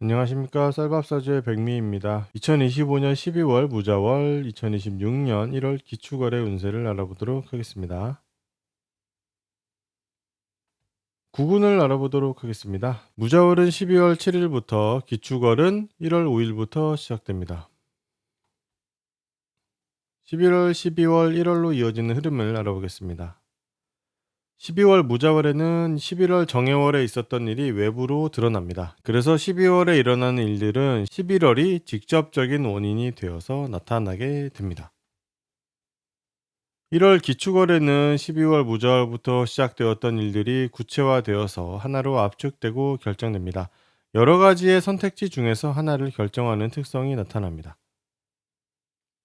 안녕하십니까. 쌀밥사주의 백미입니다. 2025년 12월 무자월, 2026년 1월 기축월의 운세를 알아보도록 하겠습니다. 구군을 알아보도록 하겠습니다. 무자월은 12월 7일부터, 기축월은 1월 5일부터 시작됩니다. 11월, 12월, 1월로 이어지는 흐름을 알아보겠습니다. 12월 무자월에는 11월 정해월에 있었던 일이 외부로 드러납니다. 그래서 12월에 일어나는 일들은 11월이 직접적인 원인이 되어서 나타나게 됩니다. 1월 기축월에는 12월 무자월부터 시작되었던 일들이 구체화되어서 하나로 압축되고 결정됩니다. 여러 가지의 선택지 중에서 하나를 결정하는 특성이 나타납니다.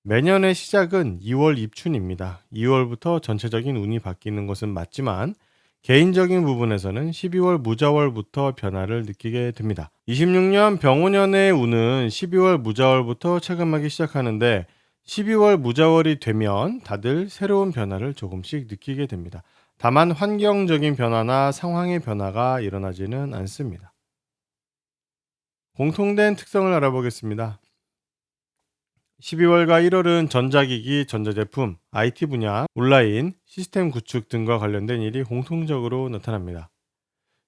매년의 시작은 2월 입춘입니다. 2월부터 전체적인 운이 바뀌는 것은 맞지만 개인적인 부분에서는 12월 무자월부터 변화를 느끼게 됩니다. 26년 병오년의 운은 12월 무자월부터 체감하기 시작하는데 12월 무자월이 되면 다들 새로운 변화를 조금씩 느끼게 됩니다. 다만 환경적인 변화나 상황의 변화가 일어나지는 않습니다. 공통된 특성을 알아보겠습니다. 12월과 1월은 전자기기, 전자제품, IT 분야, 온라인, 시스템 구축 등과 관련된 일이 공통적으로 나타납니다.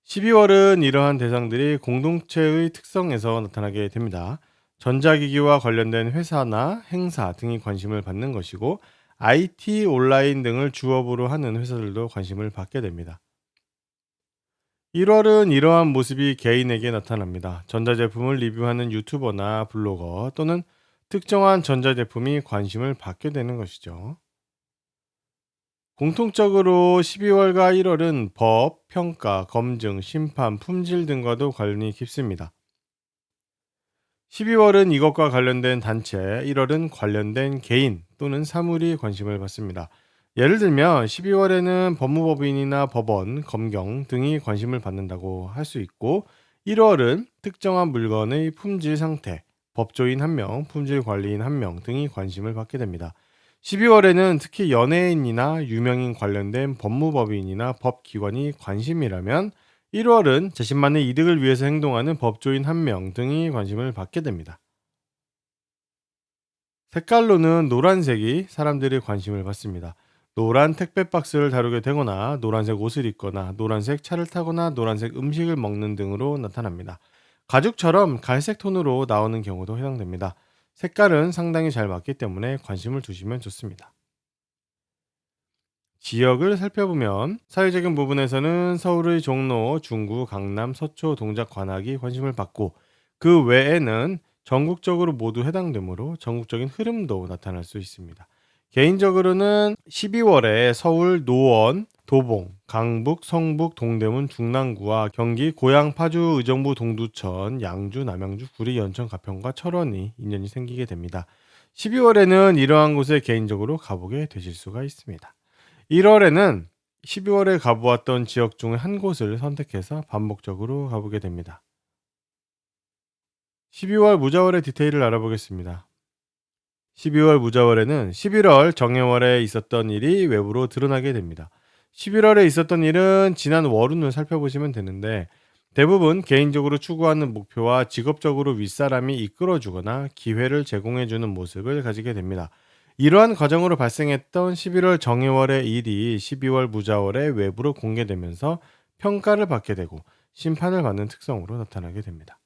12월은 이러한 대상들이 공동체의 특성에서 나타나게 됩니다. 전자기기와 관련된 회사나 행사 등이 관심을 받는 것이고, IT, 온라인 등을 주업으로 하는 회사들도 관심을 받게 됩니다. 1월은 이러한 모습이 개인에게 나타납니다. 전자제품을 리뷰하는 유튜버나 블로거 또는 특정한 전자제품이 관심을 받게 되는 것이죠. 공통적으로 12월과 1월은 법, 평가, 검증, 심판, 품질 등과도 관련이 깊습니다. 12월은 이것과 관련된 단체, 1월은 관련된 개인 또는 사물이 관심을 받습니다. 예를 들면 12월에는 법무법인이나 법원, 검경 등이 관심을 받는다고 할 수 있고, 1월은 특정한 물건의 품질 상태, 법조인 1명, 품질 관리인 1명 등이 관심을 받게 됩니다. 12월에는 특히 연예인이나 유명인 관련된 법무법인이나 법기관이 관심이라면, 1월은 자신만의 이득을 위해서 행동하는 법조인 1명 등이 관심을 받게 됩니다. 색깔로는 노란색이 사람들의 관심을 받습니다. 노란 택배 박스를 다루게 되거나 노란색 옷을 입거나 노란색 차를 타거나 노란색 음식을 먹는 등으로 나타납니다. 가죽처럼 갈색 톤으로 나오는 경우도 해당됩니다. 색깔은 상당히 잘 맞기 때문에 관심을 두시면 좋습니다. 지역을 살펴보면 사회적인 부분에서는 서울의 종로, 중구, 강남, 서초, 동작 관악이 관심을 받고, 그 외에는 전국적으로 모두 해당되므로 전국적인 흐름도 나타날 수 있습니다. 개인적으로는 12월에 서울, 노원, 도봉, 강북, 성북, 동대문, 중랑구와 경기, 고양, 파주, 의정부, 동두천, 양주, 남양주, 구리, 연천, 가평과 철원이 인연이 생기게 됩니다. 12월에는 이러한 곳에 개인적으로 가보게 되실 수가 있습니다. 1월에는 12월에 가보았던 지역 중 한 곳을 선택해서 반복적으로 가보게 됩니다. 12월 무자월의 디테일을 알아보겠습니다. 12월 무자월에는 11월 정해월에 있었던 일이 외부로 드러나게 됩니다. 11월에 있었던 일은 지난 월운을 살펴보시면 되는데, 대부분 개인적으로 추구하는 목표와 직업적으로 윗사람이 이끌어주거나 기회를 제공해주는 모습을 가지게 됩니다. 이러한 과정으로 발생했던 11월 정해월의 일이 12월 무자월에 외부로 공개되면서 평가를 받게 되고 심판을 받는 특성으로 나타나게 됩니다.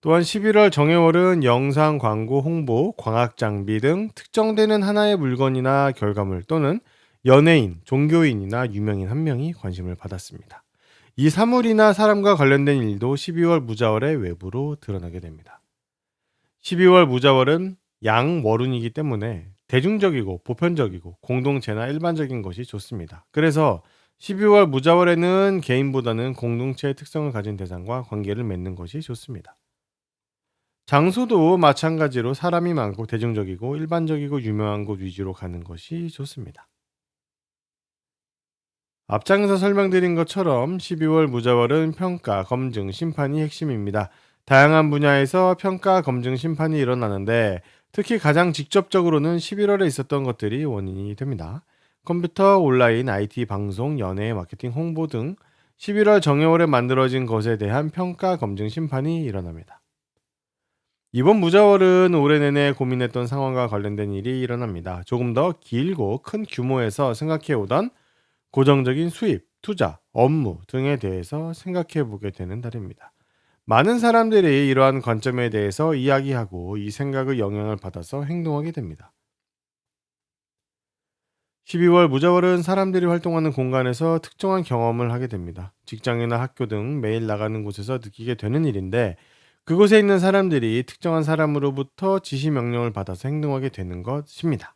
또한 11월 정해월은 영상, 광고, 홍보, 광학 장비 등 특정되는 하나의 물건이나 결과물 또는 연예인, 종교인이나 유명인 1명이 관심을 받았습니다. 이 사물이나 사람과 관련된 일도 12월 무자월의 외부로 드러나게 됩니다. 12월 무자월은 양월운이기 때문에 대중적이고 보편적이고 공동체나 일반적인 것이 좋습니다. 그래서 12월 무자월에는 개인보다는 공동체의 특성을 가진 대상과 관계를 맺는 것이 좋습니다. 장소도 마찬가지로 사람이 많고 대중적이고 일반적이고 유명한 곳 위주로 가는 것이 좋습니다. 앞장에서 설명드린 것처럼 12월 무자월은 평가, 검증, 심판이 핵심입니다. 다양한 분야에서 평가, 검증, 심판이 일어나는데 특히 가장 직접적으로는 11월에 있었던 것들이 원인이 됩니다. 컴퓨터, 온라인, IT, 방송, 연예, 마케팅, 홍보 등 11월 정해월에 만들어진 것에 대한 평가 검증 심판이 일어납니다. 이번 무자월은 올해 내내 고민했던 상황과 관련된 일이 일어납니다. 조금 더 길고 큰 규모에서 생각해 오던 고정적인 수입, 투자, 업무 등에 대해서 생각해 보게 되는 달입니다. 많은 사람들이 이러한 관점에 대해서 이야기하고 이 생각의 영향을 받아서 행동하게 됩니다. 12월 무자월은 사람들이 활동하는 공간에서 특정한 경험을 하게 됩니다. 직장이나 학교 등 매일 나가는 곳에서 느끼게 되는 일인데, 그곳에 있는 사람들이 특정한 사람으로부터 지시 명령을 받아서 행동하게 되는 것입니다.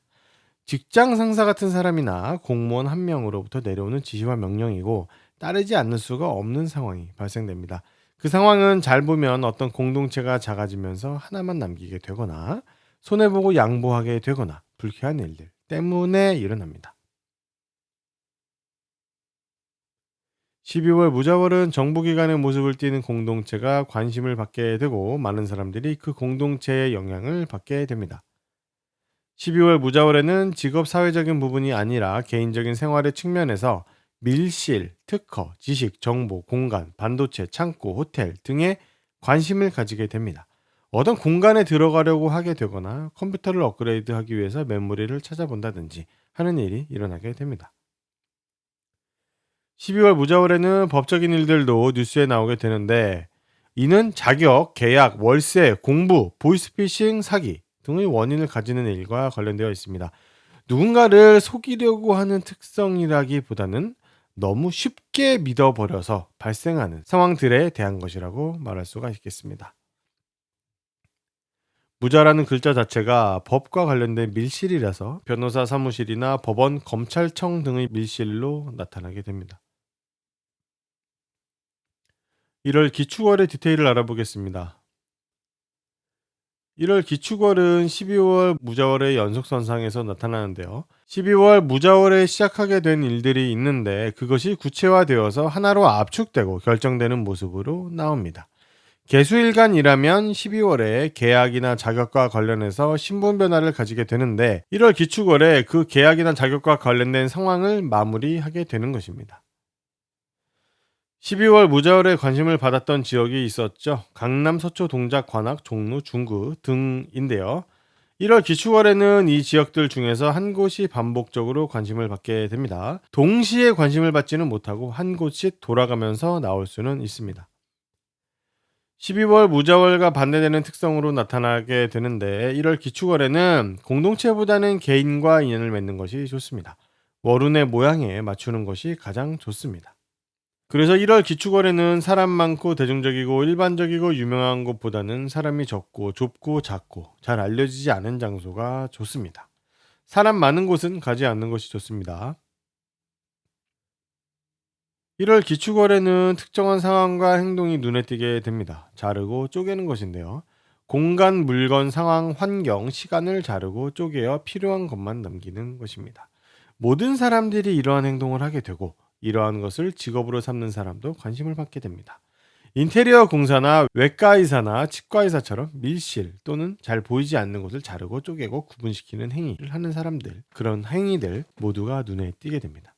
직장 상사 같은 사람이나 공무원 한 명으로부터 내려오는 지시와 명령이고, 따르지 않을 수가 없는 상황이 발생됩니다. 그 상황은 잘 보면 어떤 공동체가 작아지면서 하나만 남기게 되거나 손해보고 양보하게 되거나 불쾌한 일들 때문에 일어납니다. 12월 무자월은 정부기관의 모습을 띠는 공동체가 관심을 받게 되고, 많은 사람들이 그 공동체의 영향을 받게 됩니다. 12월 무자월에는 직업 사회적인 부분이 아니라 개인적인 생활의 측면에서 밀실, 특허, 지식, 정보, 공간, 반도체, 창고, 호텔 등에 관심을 가지게 됩니다. 어떤 공간에 들어가려고 하게 되거나 컴퓨터를 업그레이드하기 위해서 메모리를 찾아본다든지 하는 일이 일어나게 됩니다. 12월 무자월에는 법적인 일들도 뉴스에 나오게 되는데, 이는 자격, 계약, 월세, 공부, 보이스피싱, 사기 등의 원인을 가지는 일과 관련되어 있습니다. 누군가를 속이려고 하는 특성이라기보다는 너무 쉽게 믿어버려서 발생하는 상황들에 대한 것이라고 말할 수가 있겠습니다. 무자라는 글자 자체가 법과 관련된 밀실이라서 변호사 사무실이나 법원, 검찰청 등의 밀실로 나타나게 됩니다. 1월 기축월의 디테일을 알아보겠습니다. 1월 기축월은 12월 무자월의 연속선상에서 나타나는데요. 12월 무자월에 시작하게 된 일들이 있는데, 그것이 구체화되어서 하나로 압축되고 결정되는 모습으로 나옵니다. 개수일간이라면 12월에 계약이나 자격과 관련해서 신분 변화를 가지게 되는데, 1월 기축월에 그 계약이나 자격과 관련된 상황을 마무리하게 되는 것입니다. 12월 무자월에 관심을 받았던 지역이 있었죠. 강남, 서초, 동작, 관악, 종로, 중구 등인데요. 1월 기축월에는 이 지역들 중에서 한 곳이 반복적으로 관심을 받게 됩니다. 동시에 관심을 받지는 못하고 한 곳씩 돌아가면서 나올 수는 있습니다. 12월 무자월과 반대되는 특성으로 나타나게 되는데, 1월 기축월에는 공동체보다는 개인과 인연을 맺는 것이 좋습니다. 월운의 모양에 맞추는 것이 가장 좋습니다. 그래서 1월 기축월에는 사람 많고 대중적이고 일반적이고 유명한 곳보다는 사람이 적고 좁고 작고 잘 알려지지 않은 장소가 좋습니다. 사람 많은 곳은 가지 않는 것이 좋습니다. 1월 기축월에는 특정한 상황과 행동이 눈에 띄게 됩니다. 자르고 쪼개는 것인데요. 공간, 물건, 상황, 환경, 시간을 자르고 쪼개어 필요한 것만 남기는 것입니다. 모든 사람들이 이러한 행동을 하게 되고, 이러한 것을 직업으로 삼는 사람도 관심을 받게 됩니다. 인테리어 공사나 외과의사나 치과의사처럼 밀실 또는 잘 보이지 않는 곳을 자르고 쪼개고 구분시키는 행위를 하는 사람들, 그런 행위들 모두가 눈에 띄게 됩니다.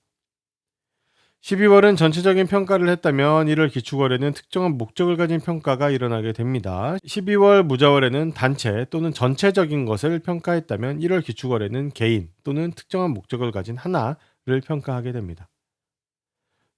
12월은 전체적인 평가를 했다면, 1월 기축월에는 특정한 목적을 가진 평가가 일어나게 됩니다. 12월 무자월에는 단체 또는 전체적인 것을 평가했다면, 1월 기축월에는 개인 또는 특정한 목적을 가진 하나를 평가하게 됩니다.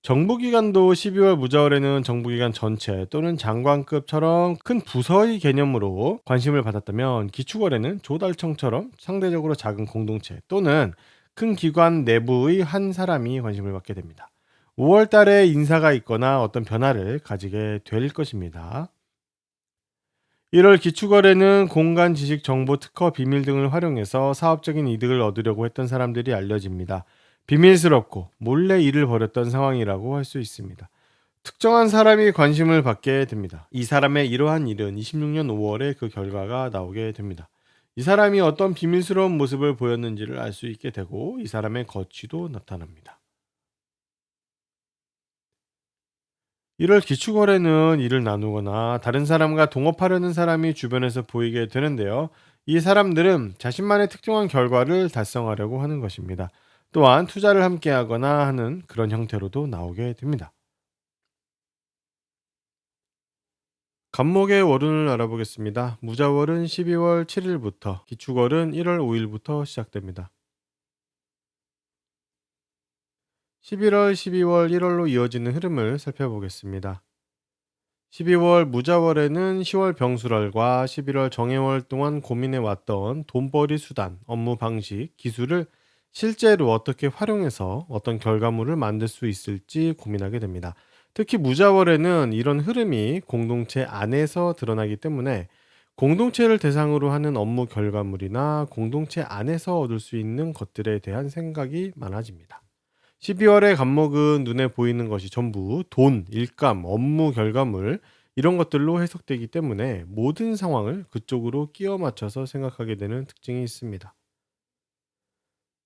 정부기관도 12월 무자월에는 정부기관 전체 또는 장관급처럼 큰 부서의 개념으로 관심을 받았다면, 기축월에는 조달청처럼 상대적으로 작은 공동체 또는 큰 기관 내부의 한 사람이 관심을 받게 됩니다. 5월 달에 인사가 있거나 어떤 변화를 가지게 될 것입니다. 1월 기축월에는 공간, 지식, 정보, 특허, 비밀 등을 활용해서 사업적인 이득을 얻으려고 했던 사람들이 알려집니다. 비밀스럽고 몰래 일을 벌였던 상황이라고 할 수 있습니다. 특정한 사람이 관심을 받게 됩니다. 이 사람의 이러한 일은 26년 5월에 그 결과가 나오게 됩니다. 이 사람이 어떤 비밀스러운 모습을 보였는지를 알 수 있게 되고, 이 사람의 거취도 나타납니다. 1월 기축월에는 일을 나누거나 다른 사람과 동업하려는 사람이 주변에서 보이게 되는데요. 이 사람들은 자신만의 특정한 결과를 달성하려고 하는 것입니다. 또한 투자를 함께 하거나 하는 그런 형태로도 나오게 됩니다. 간목의 월운을 알아보겠습니다. 무자월은 12월 7일부터, 기축월은 1월 5일부터 시작됩니다. 11월, 12월, 1월로 이어지는 흐름을 살펴보겠습니다. 12월 무자월에는 10월 병술월과 11월 정해월 동안 고민해왔던 돈벌이 수단, 업무 방식, 기술을 실제로 어떻게 활용해서 어떤 결과물을 만들 수 있을지 고민하게 됩니다. 특히 무자월에는 이런 흐름이 공동체 안에서 드러나기 때문에 공동체를 대상으로 하는 업무 결과물이나 공동체 안에서 얻을 수 있는 것들에 대한 생각이 많아집니다. 12월의 간목은 눈에 보이는 것이 전부 돈, 일감, 업무 결과물 이런 것들로 해석되기 때문에 모든 상황을 그쪽으로 끼워 맞춰서 생각하게 되는 특징이 있습니다.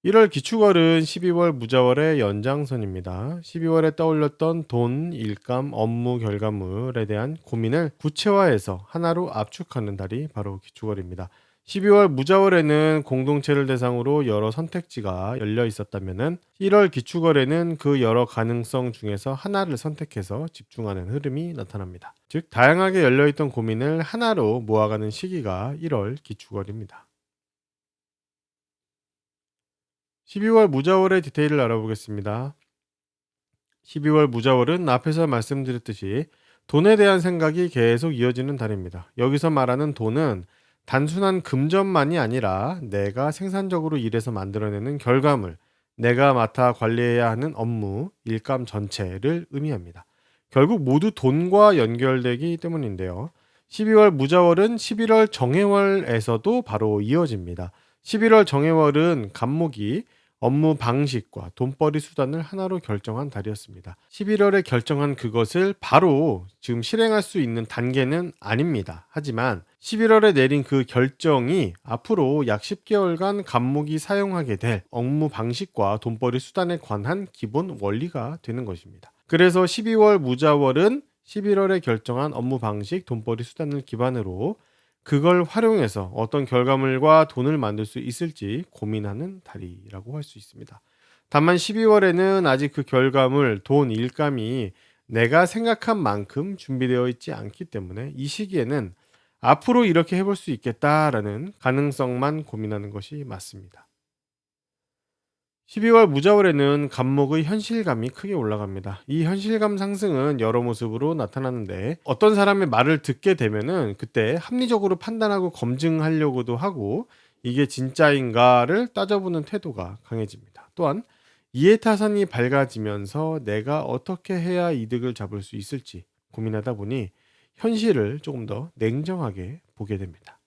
1월 기축월은 12월 무자월의 연장선입니다. 12월에 떠올렸던 돈, 일감, 업무 결과물에 대한 고민을 구체화해서 하나로 압축하는 달이 바로 기축월입니다. 12월 무자월에는 공동체를 대상으로 여러 선택지가 열려 있었다면 1월 기축월에는 그 여러 가능성 중에서 하나를 선택해서 집중하는 흐름이 나타납니다. 즉 다양하게 열려 있던 고민을 하나로 모아가는 시기가 1월 기축월입니다. 12월 무자월의 디테일을 알아보겠습니다. 12월 무자월은 앞에서 말씀드렸듯이 돈에 대한 생각이 계속 이어지는 달입니다. 여기서 말하는 돈은 단순한 금전만이 아니라 내가 생산적으로 일해서 만들어내는 결과물, 내가 맡아 관리해야 하는 업무, 일감 전체를 의미합니다. 결국 모두 돈과 연결되기 때문인데요. 12월 무자월은 11월 정해월에서도 바로 이어집니다. 11월 정해월은 간목이 업무 방식과 돈벌이 수단을 하나로 결정한 달이었습니다. 11월에 결정한 그것을 바로 지금 실행할 수 있는 단계는 아닙니다. 하지만 11월에 내린 그 결정이 앞으로 약 10개월간 간목이 사용하게 될 업무 방식과 돈벌이 수단에 관한 기본 원리가 되는 것입니다. 그래서 12월 무자월은 11월에 결정한 업무 방식, 돈벌이 수단을 기반으로 그걸 활용해서 어떤 결과물과 돈을 만들 수 있을지 고민하는 달이라고 할 수 있습니다. 다만 12월에는 아직 그 결과물, 돈, 일감이 내가 생각한 만큼 준비되어 있지 않기 때문에 이 시기에는 앞으로 이렇게 해볼 수 있겠다라는 가능성만 고민하는 것이 맞습니다. 12월 무자월에는 간목의 현실감이 크게 올라갑니다. 이 현실감 상승은 여러 모습으로 나타나는데 어떤 사람의 말을 듣게 되면은 그때 합리적으로 판단하고 검증하려고도 하고 이게 진짜인가를 따져보는 태도가 강해집니다. 또한 이해타산이 밝아지면서 내가 어떻게 해야 이득을 잡을 수 있을지 고민하다 보니 현실을 조금 더 냉정하게 보게 됩니다.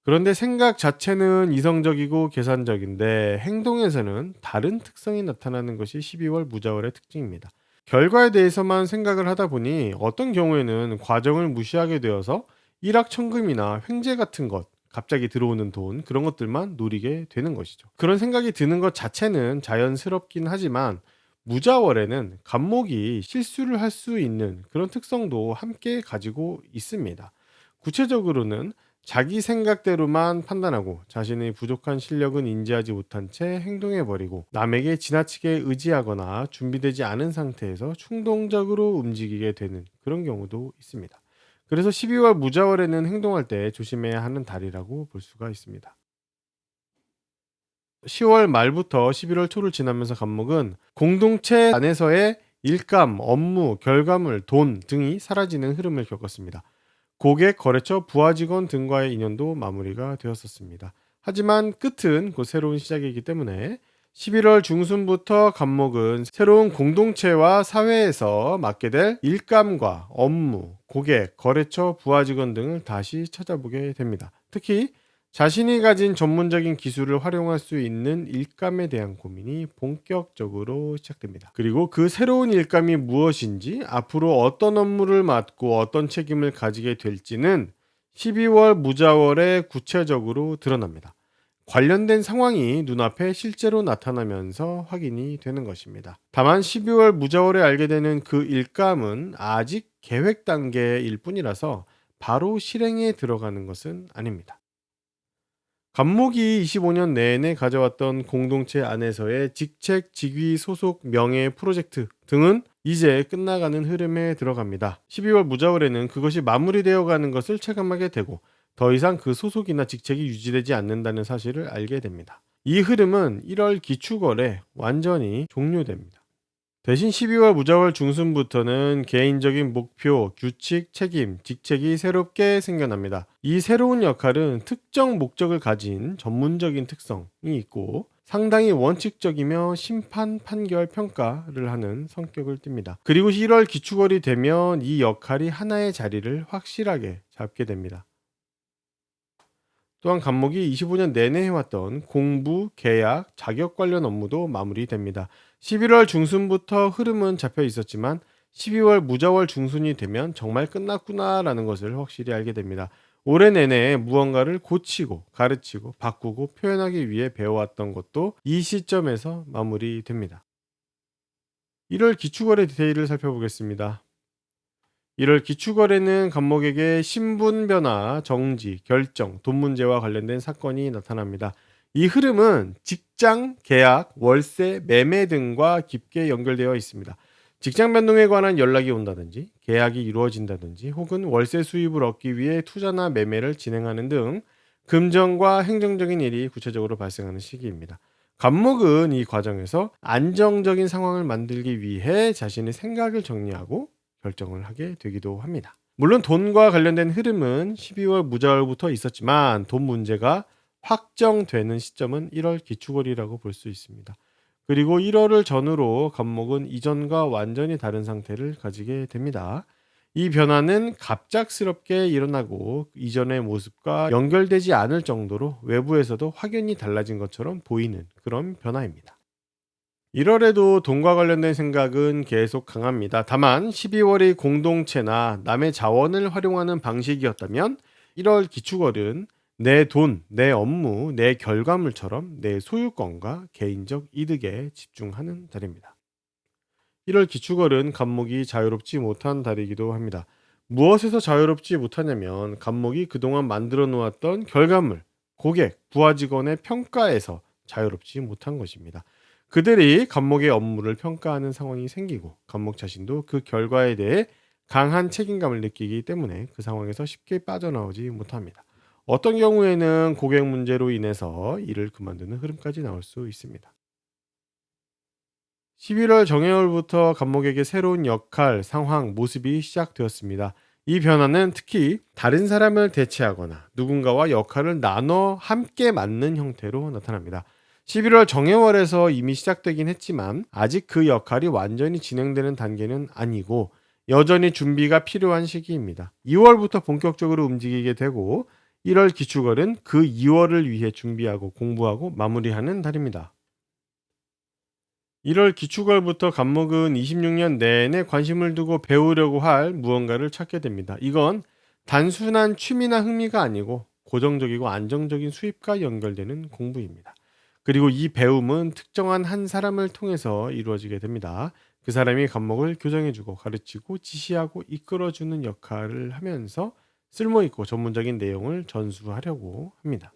그런데 생각 자체는 이성적이고 계산적인데 행동에서는 다른 특성이 나타나는 것이 12월 무자월의 특징입니다. 결과에 대해서만 생각을 하다 보니 어떤 경우에는 과정을 무시하게 되어서 일확천금이나 횡재 같은 것, 갑자기 들어오는 돈 그런 것들만 노리게 되는 것이죠. 그런 생각이 드는 것 자체는 자연스럽긴 하지만 무자월에는 간목이 실수를 할 수 있는 그런 특성도 함께 가지고 있습니다. 구체적으로는 자기 생각대로만 판단하고 자신의 부족한 실력은 인지하지 못한 채 행동해버리고 남에게 지나치게 의지하거나 준비되지 않은 상태에서 충동적으로 움직이게 되는 그런 경우도 있습니다. 그래서 12월 무자월에는 행동할 때 조심해야 하는 달이라고 볼 수가 있습니다. 10월 말부터 11월 초를 지나면서 간목은 공동체 안에서의 일감, 업무, 결과물, 돈 등이 사라지는 흐름을 겪었습니다. 고객, 거래처, 부하 직원 등과의 인연도 마무리가 되었었습니다. 하지만 끝은 곧 새로운 시작이기 때문에 11월 중순부터 간목은 새로운 공동체와 사회에서 맡게 될 일감과 업무, 고객, 거래처, 부하 직원 등을 다시 찾아보게 됩니다. 특히 자신이 가진 전문적인 기술을 활용할 수 있는 일감에 대한 고민이 본격적으로 시작됩니다. 그리고 그 새로운 일감이 무엇인지, 앞으로 어떤 업무를 맡고 어떤 책임을 가지게 될지는 12월 무자월에 구체적으로 드러납니다. 관련된 상황이 눈앞에 실제로 나타나면서 확인이 되는 것입니다. 다만 12월 무자월에 알게 되는 그 일감은 아직 계획 단계일 뿐이라서 바로 실행에 들어가는 것은 아닙니다. 간목이 25년 내내 가져왔던 공동체 안에서의 직책, 직위, 소속, 명예, 프로젝트 등은 이제 끝나가는 흐름에 들어갑니다. 12월 무자월에는 그것이 마무리되어 가는 것을 체감하게 되고 더 이상 그 소속이나 직책이 유지되지 않는다는 사실을 알게 됩니다. 이 흐름은 1월 기축월에 완전히 종료됩니다. 대신 12월 무자월 중순부터는 개인적인 목표, 규칙, 책임, 직책이 새롭게 생겨납니다. 이 새로운 역할은 특정 목적을 가진 전문적인 특성이 있고 상당히 원칙적이며 심판, 판결, 평가를 하는 성격을 띱니다. 그리고 1월 기축월이 되면 이 역할이 하나의 자리를 확실하게 잡게 됩니다. 또한 간목이 25년 내내 해왔던 공부, 계약, 자격 관련 업무도 마무리됩니다. 11월 중순부터 흐름은 잡혀 있었지만 12월 무자월 중순이 되면 정말 끝났구나라는 것을 확실히 알게 됩니다. 올해 내내 무언가를 고치고 가르치고 바꾸고 표현하기 위해 배워왔던 것도 이 시점에서 마무리됩니다. 1월 기축월의 디테일을 살펴보겠습니다. 1월 기축월에는 간목에게 신분 변화, 정지, 결정, 돈 문제와 관련된 사건이 나타납니다. 이 흐름은 직장, 계약, 월세, 매매 등과 깊게 연결되어 있습니다. 직장 변동에 관한 연락이 온다든지, 계약이 이루어진다든지, 혹은 월세 수입을 얻기 위해 투자나 매매를 진행하는 등 금전과 행정적인 일이 구체적으로 발생하는 시기입니다. 간목은 이 과정에서 안정적인 상황을 만들기 위해 자신의 생각을 정리하고 결정을 하게 되기도 합니다. 물론 돈과 관련된 흐름은 12월 무자월부터 있었지만 돈 문제가 확정되는 시점은 1월 기축월이라고 볼 수 있습니다. 그리고 1월을 전후로 간목은 이전과 완전히 다른 상태를 가지게 됩니다. 이 변화는 갑작스럽게 일어나고 이전의 모습과 연결되지 않을 정도로 외부에서도 확연히 달라진 것처럼 보이는 그런 변화입니다. 1월에도 돈과 관련된 생각은 계속 강합니다. 다만 12월이 공동체나 남의 자원을 활용하는 방식이었다면 1월 기축월은 내 돈, 내 업무, 내 결과물처럼 내 소유권과 개인적 이득에 집중하는 달입니다. 1월 기축월은 간목이 자유롭지 못한 달이기도 합니다. 무엇에서 자유롭지 못하냐면 간목이 그동안 만들어 놓았던 결과물, 고객, 부하 직원의 평가에서 자유롭지 못한 것입니다. 그들이 간목의 업무를 평가하는 상황이 생기고 간목 자신도 그 결과에 대해 강한 책임감을 느끼기 때문에 그 상황에서 쉽게 빠져나오지 못합니다. 어떤 경우에는 고객 문제로 인해서 일을 그만두는 흐름까지 나올 수 있습니다. 11월 정해월부터 간목에게 새로운 역할, 상황, 모습이 시작되었습니다. 이 변화는 특히 다른 사람을 대체하거나 누군가와 역할을 나눠 함께 맡는 형태로 나타납니다. 11월 정해월에서 이미 시작되긴 했지만 아직 그 역할이 완전히 진행되는 단계는 아니고 여전히 준비가 필요한 시기입니다. 2월부터 본격적으로 움직이게 되고 1월 기축월은 그 2월을 위해 준비하고 공부하고 마무리하는 달입니다. 1월 기축월부터 간목은 26년 내내 관심을 두고 배우려고 할 무언가를 찾게 됩니다. 이건 단순한 취미나 흥미가 아니고 고정적이고 안정적인 수입과 연결되는 공부입니다. 그리고 이 배움은 특정한 한 사람을 통해서 이루어지게 됩니다. 그 사람이 간목을 교정해주고 가르치고 지시하고 이끌어주는 역할을 하면서 쓸모있고 전문적인 내용을 전수하려고 합니다.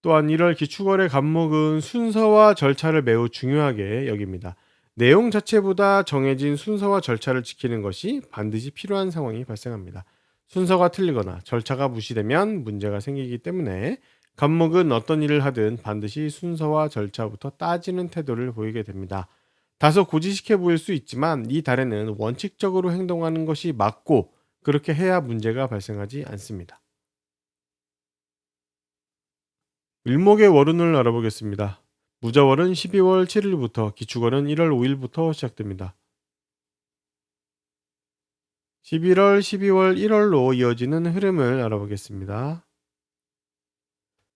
또한 1월 기축월의 간목은 순서와 절차를 매우 중요하게 여깁니다. 내용 자체보다 정해진 순서와 절차를 지키는 것이 반드시 필요한 상황이 발생합니다. 순서가 틀리거나 절차가 무시되면 문제가 생기기 때문에 간목은 어떤 일을 하든 반드시 순서와 절차부터 따지는 태도를 보이게 됩니다. 다소 고지식해 보일 수 있지만 이 달에는 원칙적으로 행동하는 것이 맞고 그렇게 해야 문제가 발생하지 않습니다. 일목의 월운을 알아보겠습니다. 무자월은 12월 7일부터, 기축월은 1월 5일부터 시작됩니다. 11월, 12월, 1월로 이어지는 흐름을 알아보겠습니다.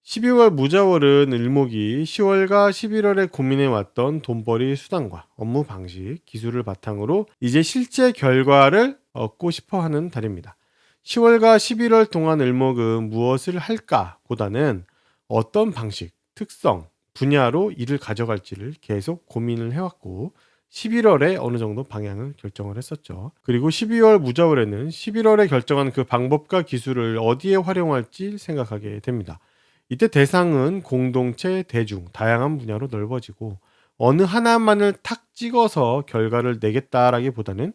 12월 무자월은 을목이 10월과 11월에 고민해왔던 돈벌이 수단과 업무 방식, 기술을 바탕으로 이제 실제 결과를 얻고 싶어 하는 달입니다. 10월과 11월 동안 을목은 무엇을 할까 보다는 어떤 방식, 특성, 분야로 일을 가져갈지를 계속 고민을 해왔고 11월에 어느 정도 방향을 결정을 했었죠. 그리고 12월 무자월에는 11월에 결정한 그 방법과 기술을 어디에 활용할지 생각하게 됩니다. 이때 대상은 공동체, 대중, 다양한 분야로 넓어지고 어느 하나만을 탁 찍어서 결과를 내겠다라기보다는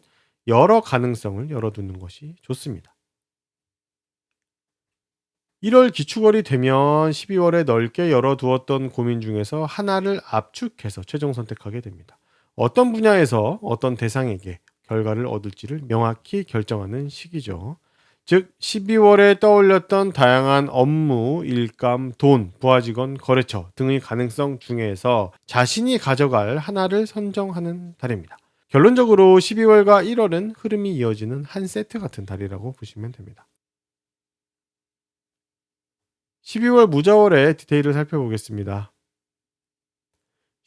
여러 가능성을 열어두는 것이 좋습니다. 1월 기축월이 되면 12월에 넓게 열어두었던 고민 중에서 하나를 압축해서 최종 선택하게 됩니다. 어떤 분야에서 어떤 대상에게 결과를 얻을지를 명확히 결정하는 시기죠. 즉 12월에 떠올렸던 다양한 업무, 일감, 돈, 부하 직원, 거래처 등의 가능성 중에서 자신이 가져갈 하나를 선정하는 달입니다. 결론적으로 12월과 1월은 흐름이 이어지는 한 세트 같은 달이라고 보시면 됩니다. 12월 무자월의 디테일을 살펴보겠습니다.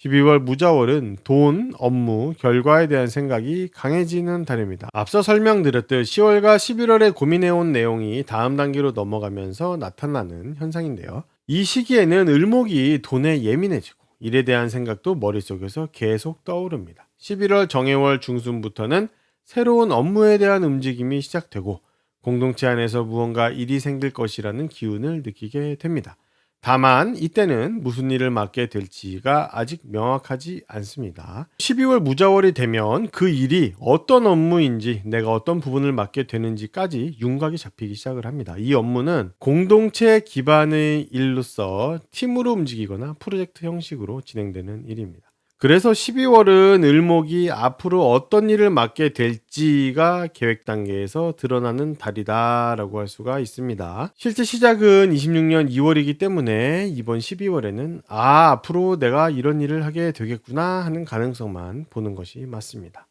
12월 무자월은 돈, 업무, 결과에 대한 생각이 강해지는 달입니다. 앞서 설명드렸듯 10월과 11월에 고민해온 내용이 다음 단계로 넘어가면서 나타나는 현상인데요. 이 시기에는 을목이 돈에 예민해지고 일에 대한 생각도 머릿속에서 계속 떠오릅니다. 11월 정해월 중순부터는 새로운 업무에 대한 움직임이 시작되고 공동체 안에서 무언가 일이 생길 것이라는 기운을 느끼게 됩니다. 다만 이때는 무슨 일을 맡게 될지가 아직 명확하지 않습니다. 12월 무자월이 되면 그 일이 어떤 업무인지 내가 어떤 부분을 맡게 되는지까지 윤곽이 잡히기 시작을 합니다. 이 업무는 공동체 기반의 일로서 팀으로 움직이거나 프로젝트 형식으로 진행되는 일입니다. 그래서 12월은 을목이 앞으로 어떤 일을 맡게 될지가 계획 단계에서 드러나는 달이다라고 할 수가 있습니다. 실제 시작은 26년 2월이기 때문에 이번 12월에는 앞으로 내가 이런 일을 하게 되겠구나 하는 가능성만 보는 것이 맞습니다.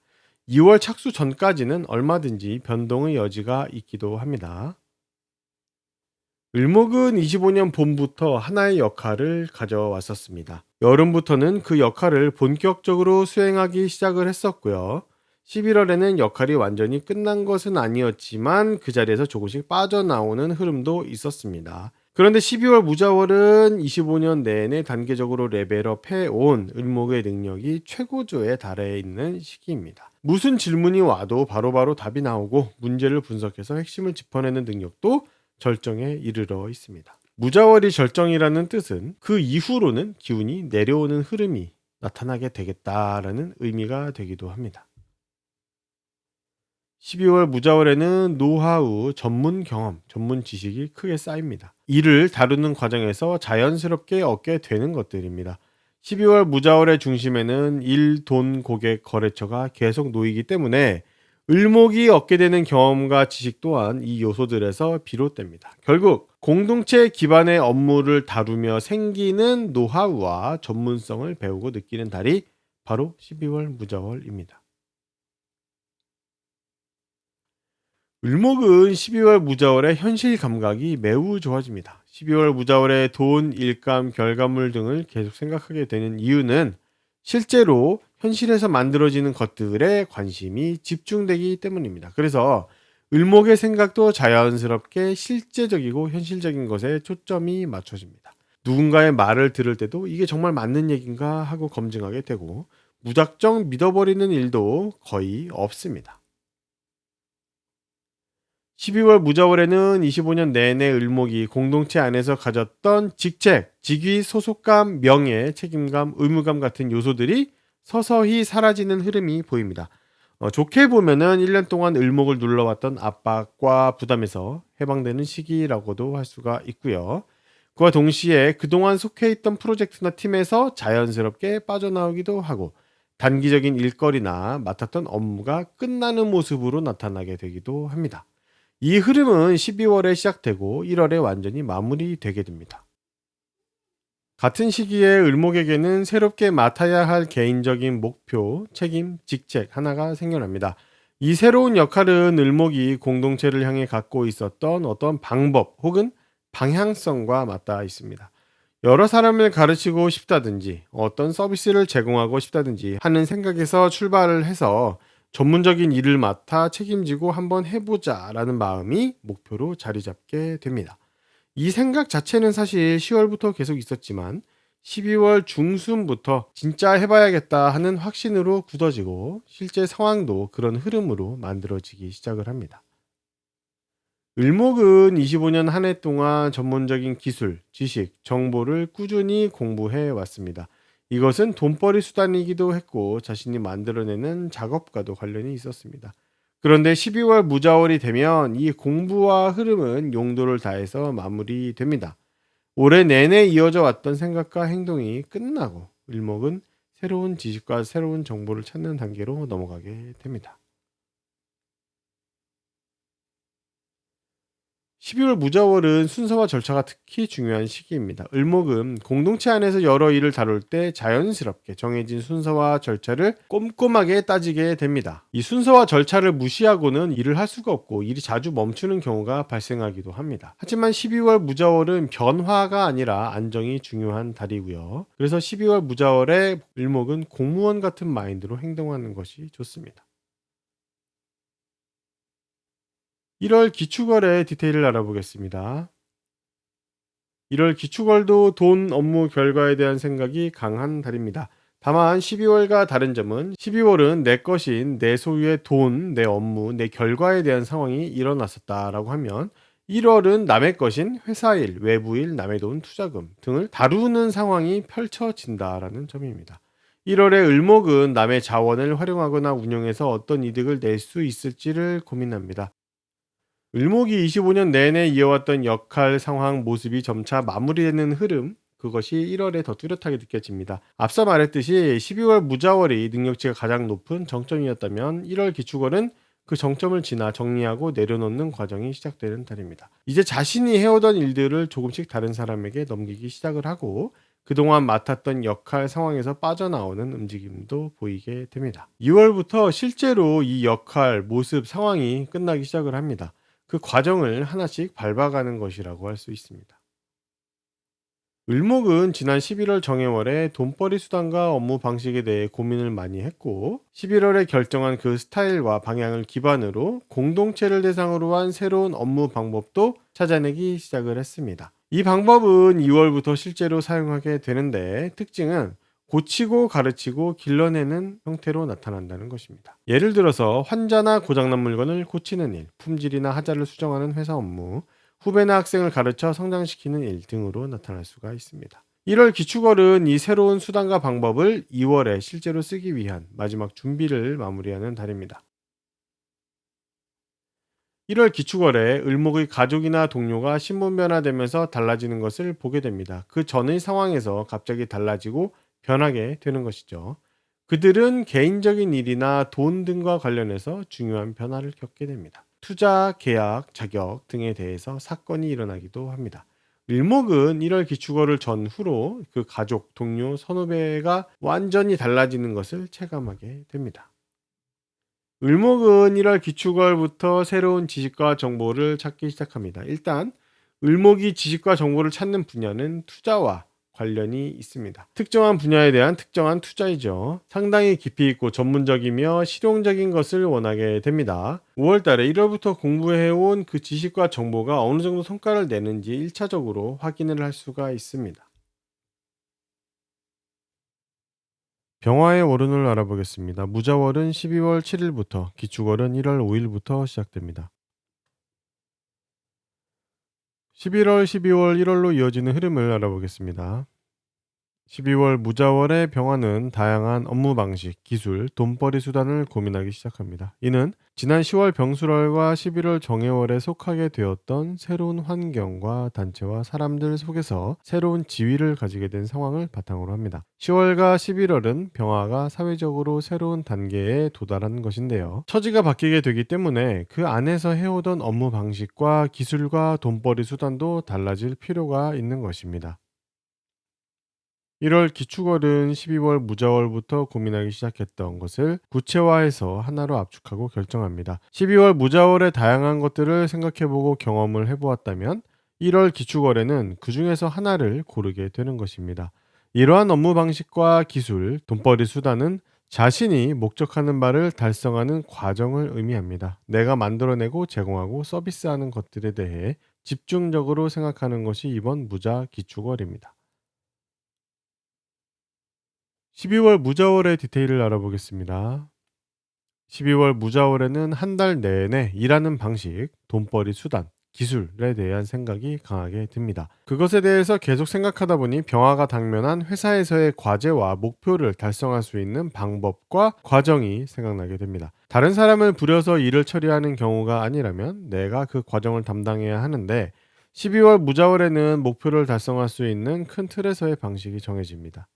2월 착수 전까지는 얼마든지 변동의 여지가 있기도 합니다. 을목은 25년 봄부터 하나의 역할을 가져왔었습니다. 여름부터는 그 역할을 본격적으로 수행하기 시작을 했었고요. 11월에는 역할이 완전히 끝난 것은 아니었지만 그 자리에서 조금씩 빠져나오는 흐름도 있었습니다. 그런데 12월 무자월은 25년 내내 단계적으로 레벨업 해온 을목의 능력이 최고조에 달해 있는 시기입니다. 무슨 질문이 와도 바로바로 답이 나오고 문제를 분석해서 핵심을 짚어내는 능력도 절정에 이르러 있습니다. 무자월이 절정이라는 뜻은 그 이후로는 기운이 내려오는 흐름이 나타나게 되겠다라는 의미가 되기도 합니다. 12월 무자월에는 노하우, 전문 경험, 전문 지식이 크게 쌓입니다. 일을 다루는 과정에서 자연스럽게 얻게 되는 것들입니다. 12월 무자월의 중심에는 일, 돈, 고객, 거래처가 계속 놓이기 때문에 을목이 얻게 되는 경험과 지식 또한 이 요소들에서 비롯됩니다. 결국 공동체 기반의 업무를 다루며 생기는 노하우와 전문성을 배우고 느끼는 달이 바로 12월 무자월입니다. 을목은 12월 무자월의 현실 감각이 매우 좋아집니다. 12월 무자월의 돈, 일감, 결과물 등을 계속 생각하게 되는 이유는 실제로 현실에서 만들어지는 것들에 관심이 집중되기 때문입니다. 그래서 을목의 생각도 자연스럽게 실제적이고 현실적인 것에 초점이 맞춰집니다. 누군가의 말을 들을 때도 이게 정말 맞는 얘기인가 하고 검증하게 되고 무작정 믿어버리는 일도 거의 없습니다. 12월 무자월에는 25년 내내 을목이 공동체 안에서 가졌던 직책, 직위, 소속감, 명예, 책임감, 의무감 같은 요소들이 서서히 사라지는 흐름이 보입니다. 좋게 보면은 1년 동안 을목을 눌러왔던 압박과 부담에서 해방되는 시기라고도 할 수가 있고요. 그와 동시에 그동안 속해 있던 프로젝트나 팀에서 자연스럽게 빠져나오기도 하고 단기적인 일거리나 맡았던 업무가 끝나는 모습으로 나타나게 되기도 합니다. 이 흐름은 12월에 시작되고 1월에 완전히 마무리되게 됩니다. 같은 시기에 을목에게는 새롭게 맡아야 할 개인적인 목표, 책임, 직책 하나가 생겨납니다. 이 새로운 역할은 을목이 공동체를 향해 갖고 있었던 어떤 방법 혹은 방향성과 맞닿아 있습니다. 여러 사람을 가르치고 싶다든지 어떤 서비스를 제공하고 싶다든지 하는 생각에서 출발을 해서 전문적인 일을 맡아 책임지고 한번 해보자라는 마음이 목표로 자리 잡게 됩니다. 이 생각 자체는 사실 10월부터 계속 있었지만 12월 중순부터 진짜 해봐야겠다 하는 확신으로 굳어지고 실제 상황도 그런 흐름으로 만들어지기 시작을 합니다. 을목은 25년 한 해 동안 전문적인 기술, 지식, 정보를 꾸준히 공부해 왔습니다. 이것은 돈벌이 수단이기도 했고 자신이 만들어내는 작업과도 관련이 있었습니다. 그런데 12월 무자월이 되면 이 공부와 흐름은 용도를 다해서 마무리됩니다. 올해 내내 이어져 왔던 생각과 행동이 끝나고 을목은 새로운 지식과 새로운 정보를 찾는 단계로 넘어가게 됩니다. 12월 무자월은 순서와 절차가 특히 중요한 시기입니다. 을목은 공동체 안에서 여러 일을 다룰 때 자연스럽게 정해진 순서와 절차를 꼼꼼하게 따지게 됩니다. 이 순서와 절차를 무시하고는 일을 할 수가 없고 일이 자주 멈추는 경우가 발생하기도 합니다. 하지만 12월 무자월은 변화가 아니라 안정이 중요한 달이고요. 그래서 12월 무자월에 을목은 공무원 같은 마인드로 행동하는 것이 좋습니다. 1월 기축월의 디테일을 알아보겠습니다. 1월 기축월도 돈 업무 결과에 대한 생각이 강한 달입니다. 다만 12월과 다른 점은 12월은 내 것인 내 소유의 돈, 내 업무, 내 결과에 대한 상황이 일어났었다라고 하면 1월은 남의 것인 회사일, 외부일, 남의 돈, 투자금 등을 다루는 상황이 펼쳐진다라는 점입니다. 1월의 을목은 남의 자원을 활용하거나 운용해서 어떤 이득을 낼 수 있을지를 고민합니다. 을목이 25년 내내 이어왔던 역할, 상황, 모습이 점차 마무리되는 흐름, 그것이 1월에 더 뚜렷하게 느껴집니다. 앞서 말했듯이 12월 무자월이 능력치가 가장 높은 정점이었다면 1월 기축월은 그 정점을 지나 정리하고 내려놓는 과정이 시작되는 달입니다. 이제 자신이 해오던 일들을 조금씩 다른 사람에게 넘기기 시작을 하고 그동안 맡았던 역할 상황에서 빠져나오는 움직임도 보이게 됩니다. 2월부터 실제로 이 역할, 모습, 상황이 끝나기 시작을 합니다. 그 과정을 하나씩 밟아가는 것이라고 할 수 있습니다. 을목은 지난 11월 정해월에 돈벌이 수단과 업무 방식에 대해 고민을 많이 했고 11월에 결정한 그 스타일과 방향을 기반으로 공동체를 대상으로 한 새로운 업무 방법도 찾아내기 시작을 했습니다. 이 방법은 2월부터 실제로 사용하게 되는데 특징은 고치고 가르치고 길러내는 형태로 나타난다는 것입니다. 예를 들어서 환자나 고장난 물건을 고치는 일, 품질이나 하자를 수정하는 회사 업무, 후배나 학생을 가르쳐 성장시키는 일 등으로 나타날 수가 있습니다. 1월 기축월은 이 새로운 수단과 방법을 2월에 실제로 쓰기 위한 마지막 준비를 마무리하는 달입니다. 1월 기축월에 을목의 가족이나 동료가 신분 변화되면서 달라지는 것을 보게 됩니다. 그 전의 상황에서 갑자기 달라지고 변하게 되는 것이죠. 그들은 개인적인 일이나 돈 등과 관련해서 중요한 변화를 겪게 됩니다. 투자, 계약, 자격 등에 대해서 사건이 일어나기도 합니다. 을목은 1월 기축월을 전후로 그 가족, 동료, 선후배가 완전히 달라지는 것을 체감하게 됩니다. 을목은 1월 기축월부터 새로운 지식과 정보를 찾기 시작합니다. 일단 을목이 지식과 정보를 찾는 분야는 투자와 관련이 있습니다. 특정한 분야에 대한 특정한 투자이죠. 상당히 깊이 있고 전문적이며 실용적인 것을 원하게 됩니다. 5월 달에 1월부터 공부해온 그 지식과 정보가 어느 정도 성과를 내는지 1차적으로 확인을 할 수가 있습니다. 병화의 월운을 알아보겠습니다. 무자월은 12월 7일부터, 기축월은 1월 5일부터 시작됩니다. 11월, 12월, 1월로 이어지는 흐름을 알아보겠습니다. 12월 무자월의 병화는 다양한 업무 방식, 기술, 돈벌이 수단을 고민하기 시작합니다. 이는 지난 10월 병술월과 11월 정해월에 속하게 되었던 새로운 환경과 단체와 사람들 속에서 새로운 지위를 가지게 된 상황을 바탕으로 합니다. 10월과 11월은 병화가 사회적으로 새로운 단계에 도달한 것인데요. 처지가 바뀌게 되기 때문에 그 안에서 해오던 업무 방식과 기술과 돈벌이 수단도 달라질 필요가 있는 것입니다. 1월 기축월은 12월 무자월부터 고민하기 시작했던 것을 구체화해서 하나로 압축하고 결정합니다. 12월 무자월의 다양한 것들을 생각해보고 경험을 해보았다면 1월 기축월에는 그 중에서 하나를 고르게 되는 것입니다. 이러한 업무 방식과 기술, 돈벌이 수단은 자신이 목적하는 바를 달성하는 과정을 의미합니다. 내가 만들어내고 제공하고 서비스하는 것들에 대해 집중적으로 생각하는 것이 이번 무자 기축월입니다. 12월 무자월의 디테일을 알아보겠습니다. 12월 무자월에는 한 달 내내 일하는 방식, 돈벌이 수단, 기술에 대한 생각이 강하게 듭니다. 그것에 대해서 계속 생각하다 보니 병화가 당면한 회사에서의 과제와 목표를 달성할 수 있는 방법과 과정이 생각나게 됩니다. 다른 사람을 부려서 일을 처리하는 경우가 아니라면 내가 그 과정을 담당해야 하는데 12월 무자월에는 목표를 달성할 수 있는 큰 틀에서의 방식이 정해집니다.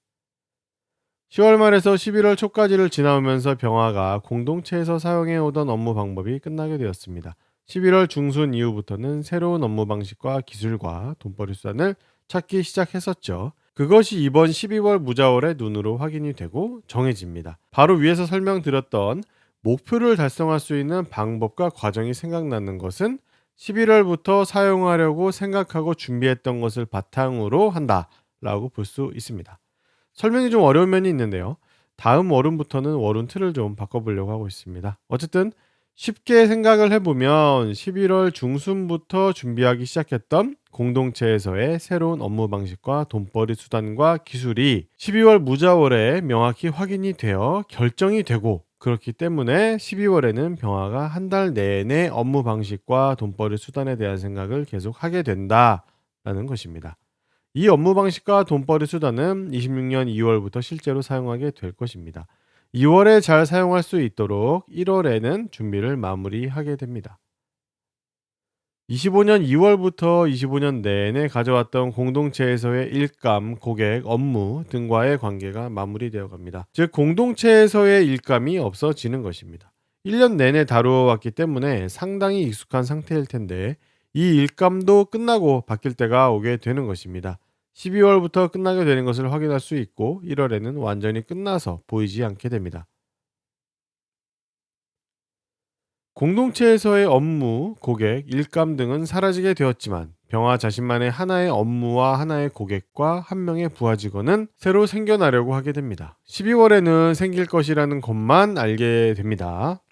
10월 말에서 11월 초까지를 지나오면서 병화가 공동체에서 사용해 오던 업무 방법이 끝나게 되었습니다. 11월 중순 이후부터는 새로운 업무 방식과 기술과 돈벌이 수단을 찾기 시작했었죠. 그것이 이번 12월 무자월의 눈으로 확인이 되고 정해집니다. 바로 위에서 설명드렸던 목표를 달성할 수 있는 방법과 과정이 생각나는 것은 11월부터 사용하려고 생각하고 준비했던 것을 바탕으로 한다라고 볼 수 있습니다. 설명이 좀 어려운 면이 있는데요. 다음 월운부터는 월운 틀을 좀 바꿔보려고 하고 있습니다. 어쨌든 쉽게 생각을 해보면 11월 중순부터 준비하기 시작했던 공동체에서의 새로운 업무 방식과 돈벌이 수단과 기술이 12월 무자월에 명확히 확인이 되어 결정이 되고, 그렇기 때문에 12월에는 병화가 한 달 내내 업무 방식과 돈벌이 수단에 대한 생각을 계속 하게 된다라는 것입니다. 이 업무 방식과 돈벌이 수단은 26년 2월부터 실제로 사용하게 될 것입니다. 2월에 잘 사용할 수 있도록 1월에는 준비를 마무리하게 됩니다. 25년 2월부터 25년 내내 가져왔던 공동체에서의 일감, 고객, 업무 등과의 관계가 마무리되어 갑니다. 즉 공동체에서의 일감이 없어지는 것입니다. 1년 내내 다루어 왔기 때문에 상당히 익숙한 상태일 텐데 이 일감도 끝나고 바뀔 때가 오게 되는 것입니다. 12월부터 끝나게 되는 것을 확인할 수 있고 1월에는 완전히 끝나서 보이지 않게 됩니다. 공동체에서의 업무, 고객, 일감 등은 사라지게 되었지만 병화 자신만의 하나의 업무와 하나의 고객과 한 명의 부하 직원은 새로 생겨나려고 하게 됩니다. 12월에는 생길 것이라는 것만 알게 됩니다.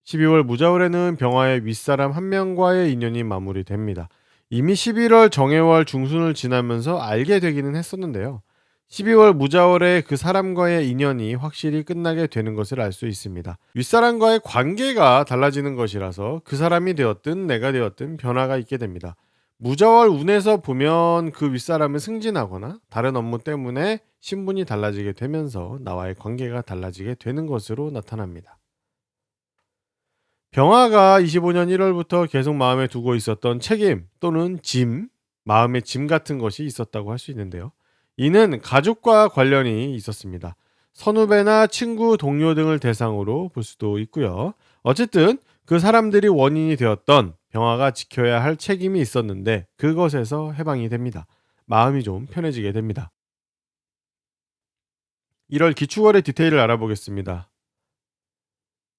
12월 무자월에는 병화의 윗사람 한 명과의 인연이 마무리됩니다. 이미 11월 정해월 중순을 지나면서 알게 되기는 했었는데요. 12월 무자월에 그 사람과의 인연이 확실히 끝나게 되는 것을 알 수 있습니다. 윗사람과의 관계가 달라지는 것이라서 그 사람이 되었든 내가 되었든 변화가 있게 됩니다. 무자월 운에서 보면 그 윗사람은 승진하거나 다른 업무 때문에 신분이 달라지게 되면서 나와의 관계가 달라지게 되는 것으로 나타납니다. 병화가 25년 1월부터 계속 마음에 두고 있었던 책임 또는 짐, 마음의 짐 같은 것이 있었다고 할 수 있는데요. 이는 가족과 관련이 있었습니다. 선후배나 친구, 동료 등을 대상으로 볼 수도 있고요. 어쨌든 그 사람들이 원인이 되었던 병화가 지켜야 할 책임이 있었는데 그것에서 해방이 됩니다. 마음이 좀 편해지게 됩니다. 1월 기축월의 디테일을 알아보겠습니다.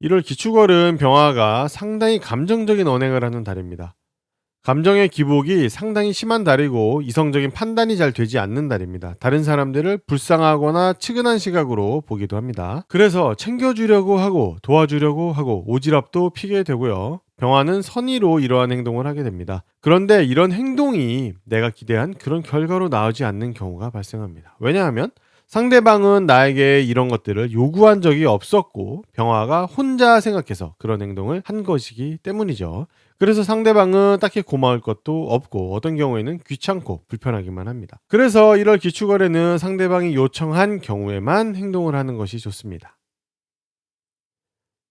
1월 기축월은 병화가 상당히 감정적인 언행을 하는 달입니다. 감정의 기복이 상당히 심한 달이고 이성적인 판단이 잘 되지 않는 달입니다. 다른 사람들을 불쌍하거나 측은한 시각으로 보기도 합니다. 그래서 챙겨주려고 하고 도와주려고 하고 오지랖도 피게 되고요. 병화는 선의로 이러한 행동을 하게 됩니다. 그런데 이런 행동이 내가 기대한 그런 결과로 나오지 않는 경우가 발생합니다. 왜냐하면 상대방은 나에게 이런 것들을 요구한 적이 없었고 병화가 혼자 생각해서 그런 행동을 한 것이기 때문이죠. 그래서 상대방은 딱히 고마울 것도 없고 어떤 경우에는 귀찮고 불편하기만 합니다. 그래서 1월 기축월에는 상대방이 요청한 경우에만 행동을 하는 것이 좋습니다.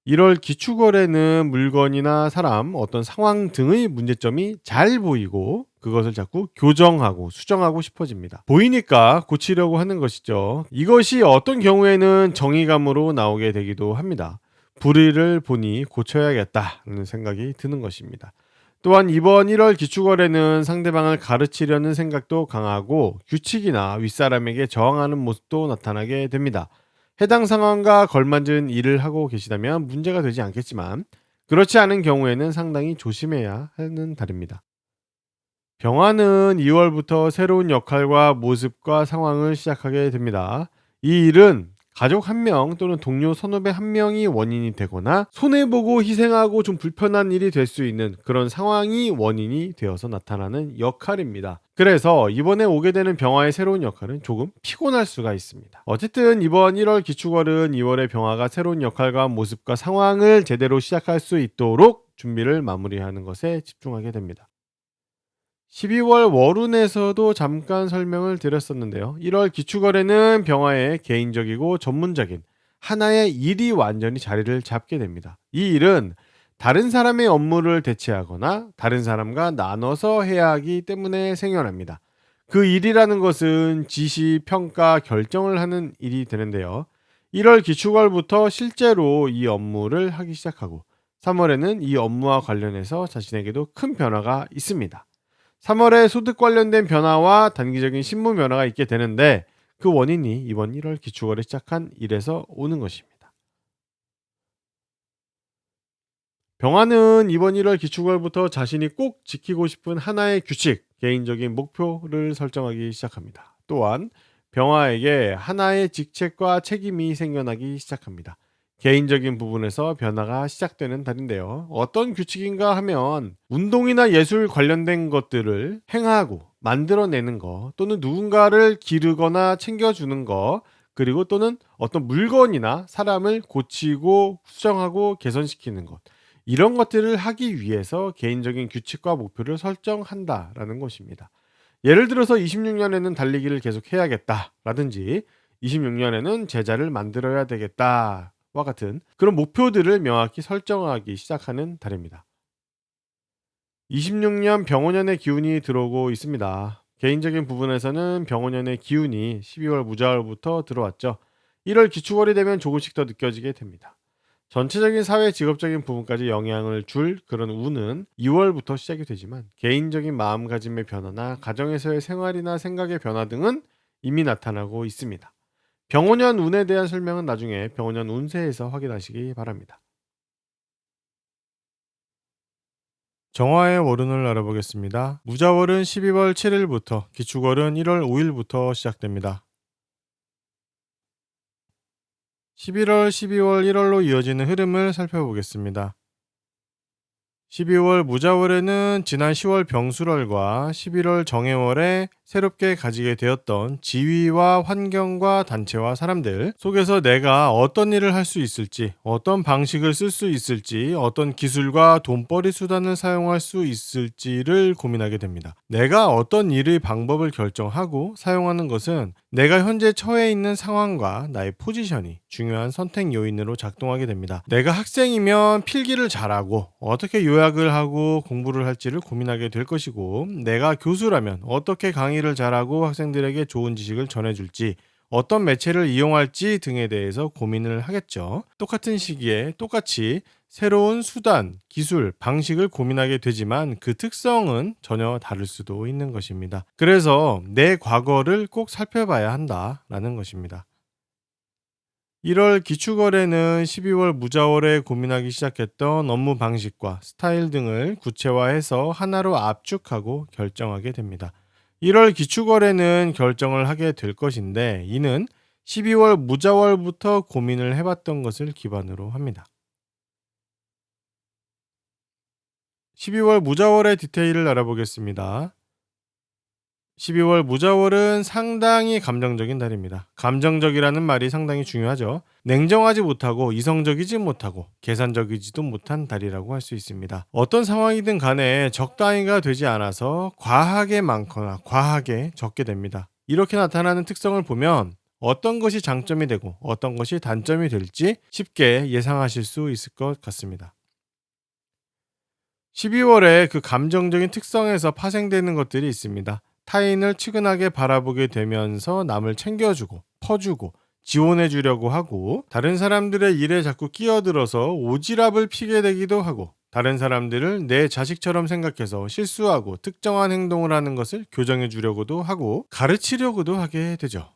1월 기축월에는 물건이나 사람, 어떤 상황 등의 문제점이 잘 보이고 그것을 자꾸 교정하고 수정하고 싶어집니다. 보이니까 고치려고 하는 것이죠. 이것이 어떤 경우에는 정의감으로 나오게 되기도 합니다. 불의를 보니 고쳐야겠다는 생각이 드는 것입니다. 또한 이번 1월 기축월에는 상대방을 가르치려는 생각도 강하고 규칙이나 윗사람에게 저항하는 모습도 나타나게 됩니다. 해당 상황과 걸맞은 일을 하고 계시다면 문제가 되지 않겠지만 그렇지 않은 경우에는 상당히 조심해야 하는 달입니다. 병화는 2월부터 새로운 역할과 모습과 상황을 시작하게 됩니다. 이 일은 가족 한 명 또는 동료 선후배 한 명이 원인이 되거나 손해보고 희생하고 좀 불편한 일이 될 수 있는 그런 상황이 원인이 되어서 나타나는 역할입니다. 그래서 이번에 오게 되는 병화의 새로운 역할은 조금 피곤할 수가 있습니다. 어쨌든 이번 1월 기축월은 2월의 병화가 새로운 역할과 모습과 상황을 제대로 시작할 수 있도록 준비를 마무리하는 것에 집중하게 됩니다. 12월 월운에서도 잠깐 설명을 드렸었는데요. 1월 기축월에는 병화의 개인적이고 전문적인 하나의 일이 완전히 자리를 잡게 됩니다. 이 일은 다른 사람의 업무를 대체하거나 다른 사람과 나눠서 해야 하기 때문에 생겨납니다. 그 일이라는 것은 지시, 평가, 결정을 하는 일이 되는데요. 1월 기축월부터 실제로 이 업무를 하기 시작하고 3월에는 이 업무와 관련해서 자신에게도 큰 변화가 있습니다. 3월에 소득 관련된 변화와 단기적인 신분 변화가 있게 되는데 그 원인이 이번 1월 기축월에 시작한 일에서 오는 것입니다. 병화는 이번 1월 기축월부터 자신이 꼭 지키고 싶은 하나의 규칙, 개인적인 목표를 설정하기 시작합니다. 또한 병화에게 하나의 직책과 책임이 생겨나기 시작합니다. 개인적인 부분에서 변화가 시작되는 달인데요. 어떤 규칙인가 하면 운동이나 예술 관련된 것들을 행하고 만들어내는 것, 또는 누군가를 기르거나 챙겨주는 것, 그리고 또는 어떤 물건이나 사람을 고치고 수정하고 개선시키는 것, 이런 것들을 하기 위해서 개인적인 규칙과 목표를 설정한다라는 것입니다. 예를 들어서 26년에는 달리기를 계속 해야겠다라든지 26년에는 제자를 만들어야 되겠다와 같은 그런 목표들을 명확히 설정하기 시작하는 달입니다. 26년 병원년의 기운이 들어오고 있습니다. 개인적인 부분에서는 병원년의 기운이 12월 무자월부터 들어왔죠. 1월 기축월이 되면 조금씩 더 느껴지게 됩니다. 전체적인 사회 직업적인 부분까지 영향을 줄 그런 운은 2월부터 시작이 되지만 개인적인 마음가짐의 변화나 가정에서의 생활이나 생각의 변화 등은 이미 나타나고 있습니다. 병원년 운에 대한 설명은 나중에 병원년 운세에서 확인하시기 바랍니다. 정화의 월운을 알아보겠습니다. 무자월은 12월 7일부터, 기축월은 1월 5일부터 시작됩니다. 11월, 12월, 1월로 이어지는 흐름을 살펴보겠습니다. 12월 무자월에는 지난 10월 병술월과 11월 정해월에 새롭게 가지게 되었던 지위와 환경과 단체와 사람들 속에서 내가 어떤 일을 할 수 있을지, 어떤 방식을 쓸 수 있을지, 어떤 기술과 돈벌이 수단을 사용할 수 있을지를 고민하게 됩니다. 내가 어떤 일의 방법을 결정하고 사용하는 것은 내가 현재 처해 있는 상황과 나의 포지션이 중요한 선택 요인으로 작동하게 됩니다. 내가 학생이면 필기를 잘하고 어떻게 요약을 하고 공부를 할지를 고민하게 될 것이고, 내가 교수라면 어떻게 강의를 잘하고 학생들에게 좋은 지식을 전해줄지, 어떤 매체를 이용할지 등에 대해서 고민을 하겠죠. 똑같은 시기에 똑같이 새로운 수단, 기술, 방식을 고민하게 되지만 그 특성은 전혀 다를 수도 있는 것입니다. 그래서 내 과거를 꼭 살펴봐야 한다라는 것입니다. 1월 기축월에는 12월 무자월에 고민하기 시작했던 업무 방식과 스타일 등을 구체화해서 하나로 압축하고 결정하게 됩니다. 1월 기축월에는 결정을 하게 될 것인데 이는 12월 무자월부터 고민을 해봤던 것을 기반으로 합니다. 12월 무자월의 디테일을 알아보겠습니다. 12월 무자월은 상당히 감정적인 달입니다. 감정적이라는 말이 상당히 중요하죠. 냉정하지 못하고 이성적이지 못하고 계산적이지도 못한 달이라고 할 수 있습니다. 어떤 상황이든 간에 적당히가 되지 않아서 과하게 많거나 과하게 적게 됩니다. 이렇게 나타나는 특성을 보면 어떤 것이 장점이 되고 어떤 것이 단점이 될지 쉽게 예상하실 수 있을 것 같습니다. 12월에 그 감정적인 특성에서 파생되는 것들이 있습니다. 타인을 측은하게 바라보게 되면서 남을 챙겨주고 퍼주고 지원해 주려고 하고, 다른 사람들의 일에 자꾸 끼어들어서 오지랖을 피게 되기도 하고, 다른 사람들을 내 자식처럼 생각해서 실수하고 특정한 행동을 하는 것을 교정해 주려고도 하고 가르치려고도 하게 되죠.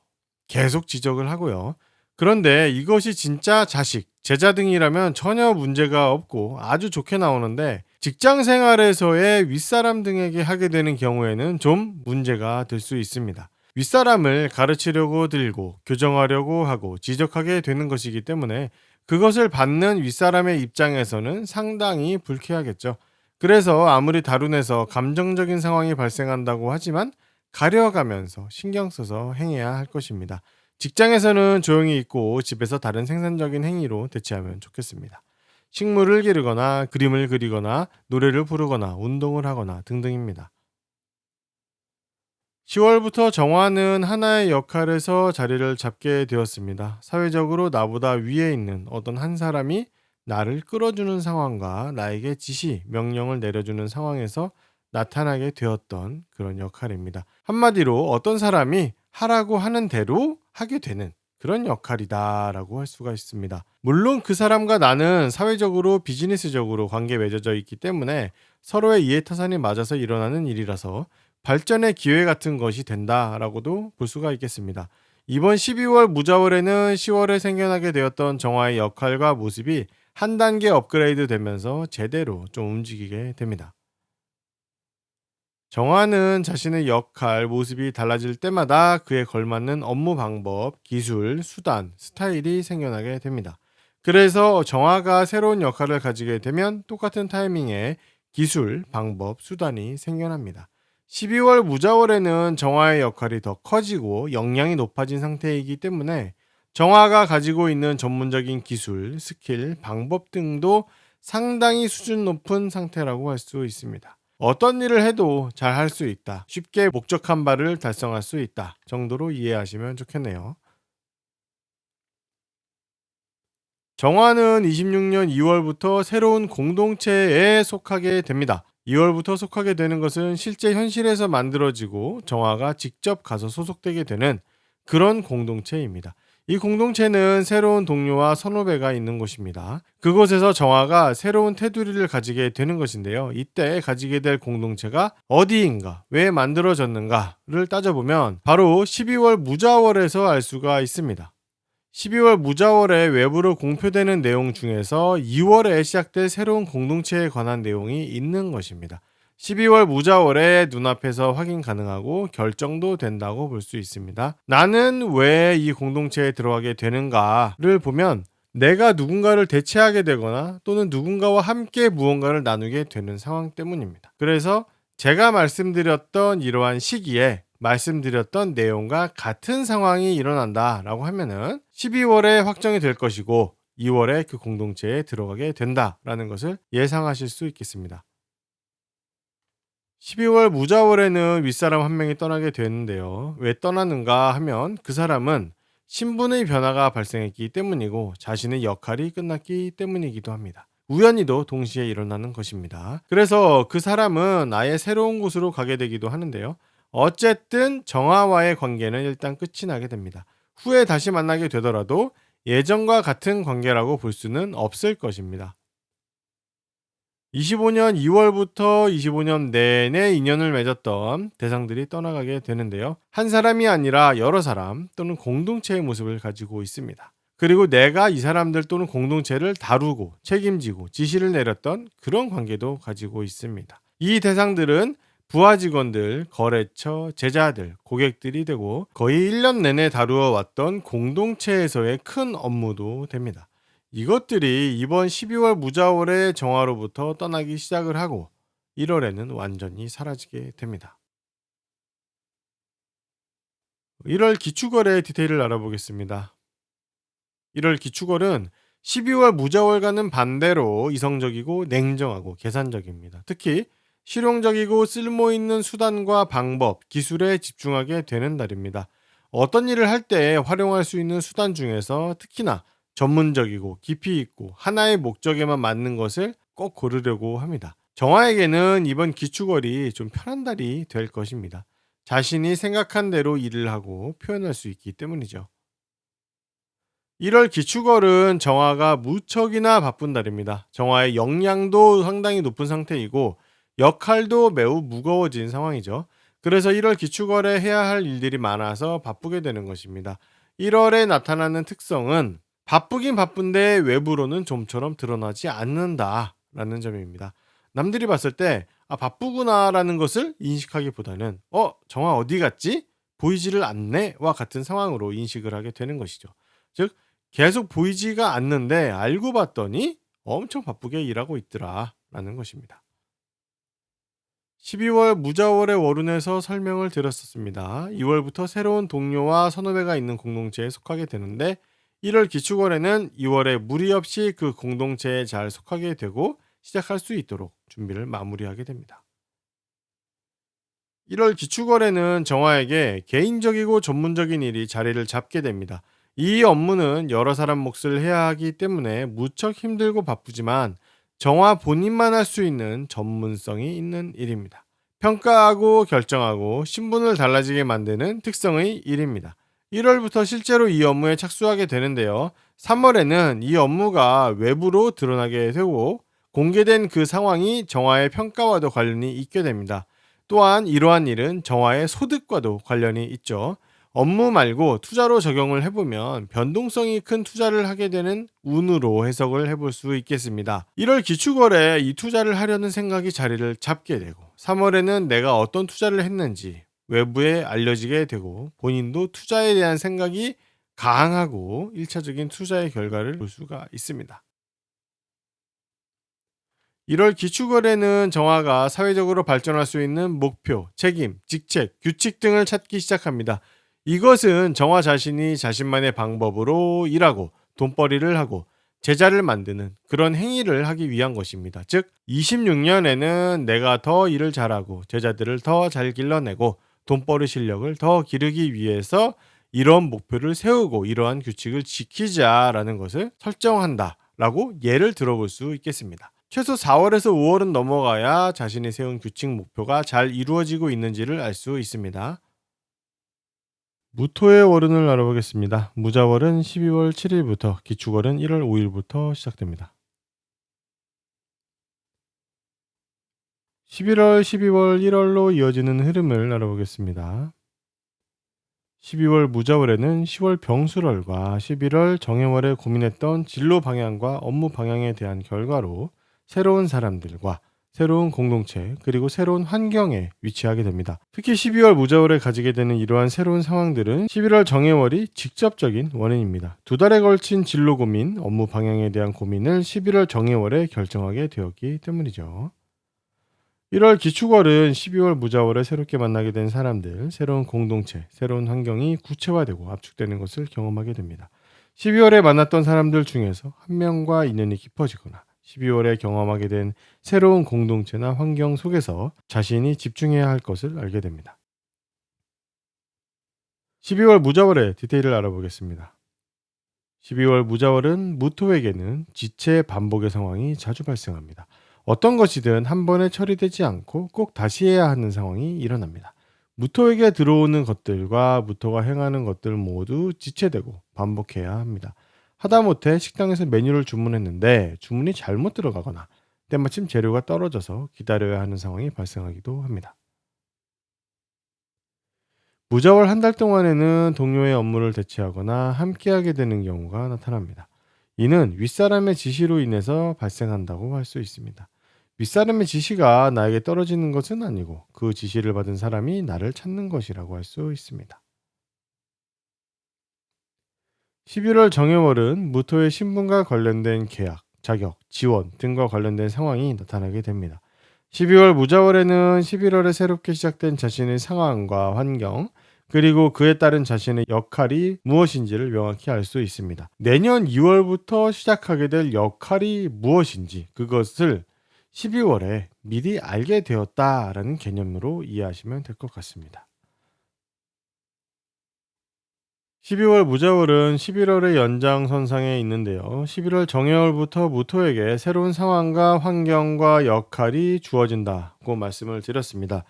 계속 지적을 하고요. 그런데 이것이 진짜 자식, 제자 등이라면 전혀 문제가 없고 아주 좋게 나오는데, 직장 생활에서의 윗사람 등에게 하게 되는 경우에는 좀 문제가 될 수 있습니다. 윗사람을 가르치려고 들고 교정하려고 하고 지적하게 되는 것이기 때문에 그것을 받는 윗사람의 입장에서는 상당히 불쾌하겠죠. 그래서 아무리 다룬에서 감정적인 상황이 발생한다고 하지만 가려가면서 신경 써서 행해야 할 것입니다. 직장에서는 조용히 있고 집에서 다른 생산적인 행위로 대체하면 좋겠습니다. 식물을 기르거나 그림을 그리거나 노래를 부르거나 운동을 하거나 등등입니다. 10월부터 정화는 하나의 역할에서 자리를 잡게 되었습니다. 사회적으로 나보다 위에 있는 어떤 한 사람이 나를 끌어주는 상황과 나에게 지시, 명령을 내려주는 상황에서 나타나게 되었던 그런 역할입니다. 한마디로 어떤 사람이 하라고 하는 대로 하게 되는 그런 역할이다라고 할 수가 있습니다. 물론 그 사람과 나는 사회적으로 비즈니스적으로 관계 맺어져 있기 때문에 서로의 이해타산이 맞아서 일어나는 일이라서 발전의 기회 같은 것이 된다라고도 볼 수가 있겠습니다. 이번 12월 무자월에는 10월에 생겨나게 되었던 정화의 역할과 모습이 한 단계 업그레이드 되면서 제대로 좀 움직이게 됩니다. 정화는 자신의 역할, 모습이 달라질 때마다 그에 걸맞는 업무 방법, 기술, 수단, 스타일이 생겨나게 됩니다. 그래서 정화가 새로운 역할을 가지게 되면 똑같은 타이밍에 기술, 방법, 수단이 생겨납니다. 12월 무자월에는 정화의 역할이 더 커지고 역량이 높아진 상태이기 때문에 정화가 가지고 있는 전문적인 기술, 스킬, 방법 등도 상당히 수준 높은 상태라고 할 수 있습니다. 어떤 일을 해도 잘 할 수 있다. 쉽게 목적한 바를 달성할 수 있다. 정도로 이해하시면 좋겠네요. 정화는 26년 2월부터 새로운 공동체에 속하게 됩니다. 2월부터 속하게 되는 것은 실제 현실에서 만들어지고 정화가 직접 가서 소속되게 되는 그런 공동체입니다. 이 공동체는 새로운 동료와 선후배가 있는 곳입니다. 그곳에서 정화가 새로운 테두리를 가지게 되는 것인데요. 이때 가지게 될 공동체가 어디인가, 왜 만들어졌는가를 따져보면 바로 12월 무자월에서 알 수가 있습니다. 12월 무자월에 외부로 공표되는 내용 중에서 2월에 시작될 새로운 공동체에 관한 내용이 있는 것입니다. 12월 무자월에 눈앞에서 확인 가능하고 결정도 된다고 볼 수 있습니다. 나는 왜 이 공동체에 들어가게 되는가를 보면 내가 누군가를 대체하게 되거나 또는 누군가와 함께 무언가를 나누게 되는 상황 때문입니다. 그래서 제가 말씀드렸던 이러한 시기에 말씀드렸던 내용과 같은 상황이 일어난다라고 하면은 12월에 확정이 될 것이고 2월에 그 공동체에 들어가게 된다라는 것을 예상하실 수 있겠습니다. 12월 무자월에는 윗사람 한 명이 떠나게 되는데요. 왜 떠나는가 하면 그 사람은 신분의 변화가 발생했기 때문이고 자신의 역할이 끝났기 때문이기도 합니다. 우연히도 동시에 일어나는 것입니다. 그래서 그 사람은 아예 새로운 곳으로 가게 되기도 하는데요. 어쨌든 정화와의 관계는 일단 끝이 나게 됩니다. 후에 다시 만나게 되더라도 예전과 같은 관계라고 볼 수는 없을 것입니다. 25년 2월부터 25년 내내 인연을 맺었던 대상들이 떠나가게 되는데요. 한 사람이 아니라 여러 사람 또는 공동체의 모습을 가지고 있습니다. 그리고 내가 이 사람들 또는 공동체를 다루고 책임지고 지시를 내렸던 그런 관계도 가지고 있습니다. 이 대상들은 부하 직원들, 거래처, 제자들, 고객들이 되고 거의 1년 내내 다루어 왔던 공동체에서의 큰 업무도 됩니다. 이것들이 이번 12월 무자월의 정화로부터 떠나기 시작을 하고 1월에는 완전히 사라지게 됩니다. 1월 기축월의 디테일을 알아보겠습니다. 1월 기축월은 12월 무자월과는 반대로 이성적이고 냉정하고 계산적입니다. 특히 실용적이고 쓸모있는 수단과 방법, 기술에 집중하게 되는 달입니다. 어떤 일을 할 때 활용할 수 있는 수단 중에서 특히나 전문적이고 깊이 있고 하나의 목적에만 맞는 것을 꼭 고르려고 합니다. 정화에게는 이번 기축월이 좀 편한 달이 될 것입니다. 자신이 생각한 대로 일을 하고 표현할 수 있기 때문이죠. 1월 기축월은 정화가 무척이나 바쁜 달입니다. 정화의 역량도 상당히 높은 상태이고 역할도 매우 무거워진 상황이죠. 그래서 1월 기축월에 해야 할 일들이 많아서 바쁘게 되는 것입니다. 1월에 나타나는 특성은 바쁘긴 바쁜데 외부로는 좀처럼 드러나지 않는다라는 점입니다. 남들이 봤을 때 바쁘구나라는 것을 인식하기보다는 정화 어디 갔지? 보이지를 않네와 같은 상황으로 인식을 하게 되는 것이죠. 즉 계속 보이지가 않는데 알고 봤더니 엄청 바쁘게 일하고 있더라라는 것입니다. 12월 무자월의 월운에서 설명을 드렸었습니다. 2월부터 새로운 동료와 선후배가 있는 공동체에 속하게 되는데 1월 기축월에는 2월에 무리 없이 그 공동체에 잘 속하게 되고 시작할 수 있도록 준비를 마무리하게 됩니다. 1월 기축월에는 정화에게 개인적이고 전문적인 일이 자리를 잡게 됩니다. 이 업무는 여러 사람 몫을 해야 하기 때문에 무척 힘들고 바쁘지만 정화 본인만 할 수 있는 전문성이 있는 일입니다. 평가하고 결정하고 신분을 달라지게 만드는 특성의 일입니다. 1월부터 실제로 이 업무에 착수하게 되는데요. 3월에는 이 업무가 외부로 드러나게 되고 공개된 그 상황이 정화의 평가와도 관련이 있게 됩니다. 또한 이러한 일은 정화의 소득과도 관련이 있죠. 업무 말고 투자로 적용을 해보면 변동성이 큰 투자를 하게 되는 운으로 해석을 해볼 수 있겠습니다. 1월 기축월에 이 투자를 하려는 생각이 자리를 잡게 되고 3월에는 내가 어떤 투자를 했는지 외부에 알려지게 되고 본인도 투자에 대한 생각이 강하고 1차적인 투자의 결과를 볼 수가 있습니다. 1월 기축월에는 정화가 사회적으로 발전할 수 있는 목표, 책임, 직책, 규칙 등을 찾기 시작합니다. 이것은 정화 자신이 자신만의 방법으로 일하고 돈벌이를 하고 제자를 만드는 그런 행위를 하기 위한 것입니다. 즉 26년에는 내가 더 일을 잘하고 제자들을 더 잘 길러내고 돈벌이 실력을 더 기르기 위해서 이런 목표를 세우고 이러한 규칙을 지키자라는 것을 설정한다라고 예를 들어볼 수 있겠습니다. 최소 4월에서 5월은 넘어가야 자신이 세운 규칙 목표가 잘 이루어지고 있는지를 알 수 있습니다. 무토의 월운을 알아보겠습니다. 무자월은 12월 7일부터, 기축월은 1월 5일부터 시작됩니다. 11월, 12월, 1월로 이어지는 흐름을 알아보겠습니다. 12월 무자월에는 10월 병술월과 11월 정해월에 고민했던 진로 방향과 업무 방향에 대한 결과로 새로운 사람들과 새로운 공동체 그리고 새로운 환경에 위치하게 됩니다. 특히 12월 무자월에 가지게 되는 이러한 새로운 상황들은 11월 정해월이 직접적인 원인입니다. 두 달에 걸친 진로 고민, 업무 방향에 대한 고민을 11월 정해월에 결정하게 되었기 때문이죠. 1월 기축월은 12월 무자월에 새롭게 만나게 된 사람들, 새로운 공동체, 새로운 환경이 구체화되고 압축되는 것을 경험하게 됩니다. 12월에 만났던 사람들 중에서 한 명과 인연이 깊어지거나 12월에 경험하게 된 새로운 공동체나 환경 속에서 자신이 집중해야 할 것을 알게 됩니다. 12월 무자월의 디테일을 알아보겠습니다. 12월 무자월은 무토에게는 지체 반복의 상황이 자주 발생합니다. 어떤 것이든 한 번에 처리되지 않고 꼭 다시 해야 하는 상황이 일어납니다. 무토에게 들어오는 것들과 무토가 행하는 것들 모두 지체되고 반복해야 합니다. 하다못해 식당에서 메뉴를 주문했는데 주문이 잘못 들어가거나 때마침 재료가 떨어져서 기다려야 하는 상황이 발생하기도 합니다. 무자월 한 달 동안에는 동료의 업무를 대체하거나 함께하게 되는 경우가 나타납니다. 이는 윗사람의 지시로 인해서 발생한다고 할 수 있습니다. 윗사람의 지시가 나에게 떨어지는 것은 아니고 그 지시를 받은 사람이 나를 찾는 것이라고 할 수 있습니다. 11월 정해월은 무토의 신분과 관련된 계약, 자격, 지원 등과 관련된 상황이 나타나게 됩니다. 12월 무자월에는 11월에 새롭게 시작된 자신의 상황과 환경, 그리고 그에 따른 자신의 역할이 무엇인지를 명확히 알 수 있습니다. 내년 2월부터 시작하게 될 역할이 무엇인지 그것을 12월에 미리 알게 되었다라는 개념으로 이해하시면 될 것 같습니다. 12월 무자월은 11월의 연장선상에 있는데요. 11월 정해월부터 무토에게 새로운 상황과 환경과 역할이 주어진다고 말씀을 드렸습니다.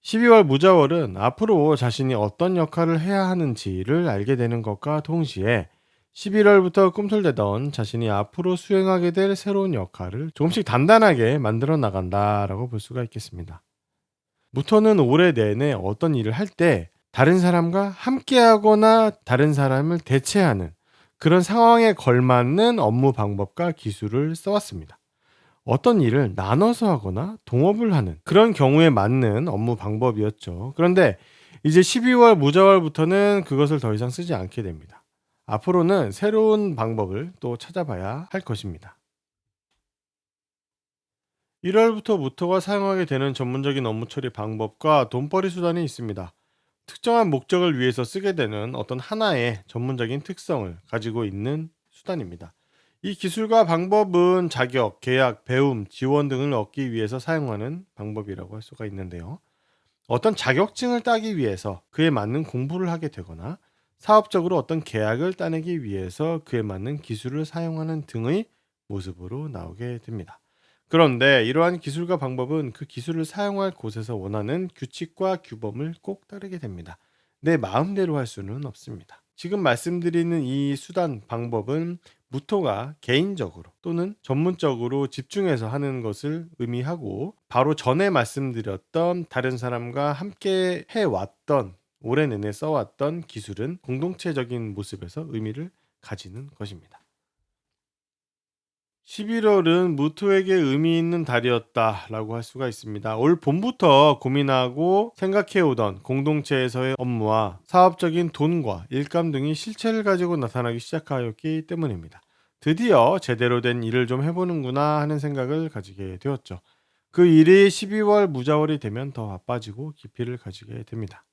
12월 무자월은 앞으로 자신이 어떤 역할을 해야 하는지를 알게 되는 것과 동시에 11월부터 꿈틀대던 자신이 앞으로 수행하게 될 새로운 역할을 조금씩 단단하게 만들어 나간다라고 볼 수가 있겠습니다. 무토는 올해 내내 어떤 일을 할 때 다른 사람과 함께하거나 다른 사람을 대체하는 그런 상황에 걸맞는 업무 방법과 기술을 써왔습니다. 어떤 일을 나눠서 하거나 동업을 하는 그런 경우에 맞는 업무 방법이었죠. 그런데 이제 12월 무자월부터는 그것을 더 이상 쓰지 않게 됩니다. 앞으로는 새로운 방법을 또 찾아봐야 할 것입니다. 1월부터 무토가 사용하게 되는 전문적인 업무 처리 방법과 돈벌이 수단이 있습니다. 특정한 목적을 위해서 쓰게 되는 어떤 하나의 전문적인 특성을 가지고 있는 수단입니다. 이 기술과 방법은 자격, 계약, 배움, 지원 등을 얻기 위해서 사용하는 방법이라고 할 수가 있는데요. 어떤 자격증을 따기 위해서 그에 맞는 공부를 하게 되거나 사업적으로 어떤 계약을 따내기 위해서 그에 맞는 기술을 사용하는 등의 모습으로 나오게 됩니다. 그런데 이러한 기술과 방법은 그 기술을 사용할 곳에서 원하는 규칙과 규범을 꼭 따르게 됩니다. 내 마음대로 할 수는 없습니다. 지금 말씀드리는 이 수단 방법은 무토가 개인적으로 또는 전문적으로 집중해서 하는 것을 의미하고, 바로 전에 말씀드렸던 다른 사람과 함께 해왔던, 오래 내내 써왔던 기술은 공동체적인 모습에서 의미를 가지는 것입니다. 11월은 무토에게 의미 있는 달이었다라고 할 수가 있습니다. 올 봄부터 고민하고 생각해오던 공동체에서의 업무와 사업적인 돈과 일감 등이 실체를 가지고 나타나기 시작하였기 때문입니다. 드디어 제대로 된 일을 좀 해보는구나 하는 생각을 가지게 되었죠. 그 일이 12월 무자월이 되면 더 바빠지고 깊이를 가지게 됩니다.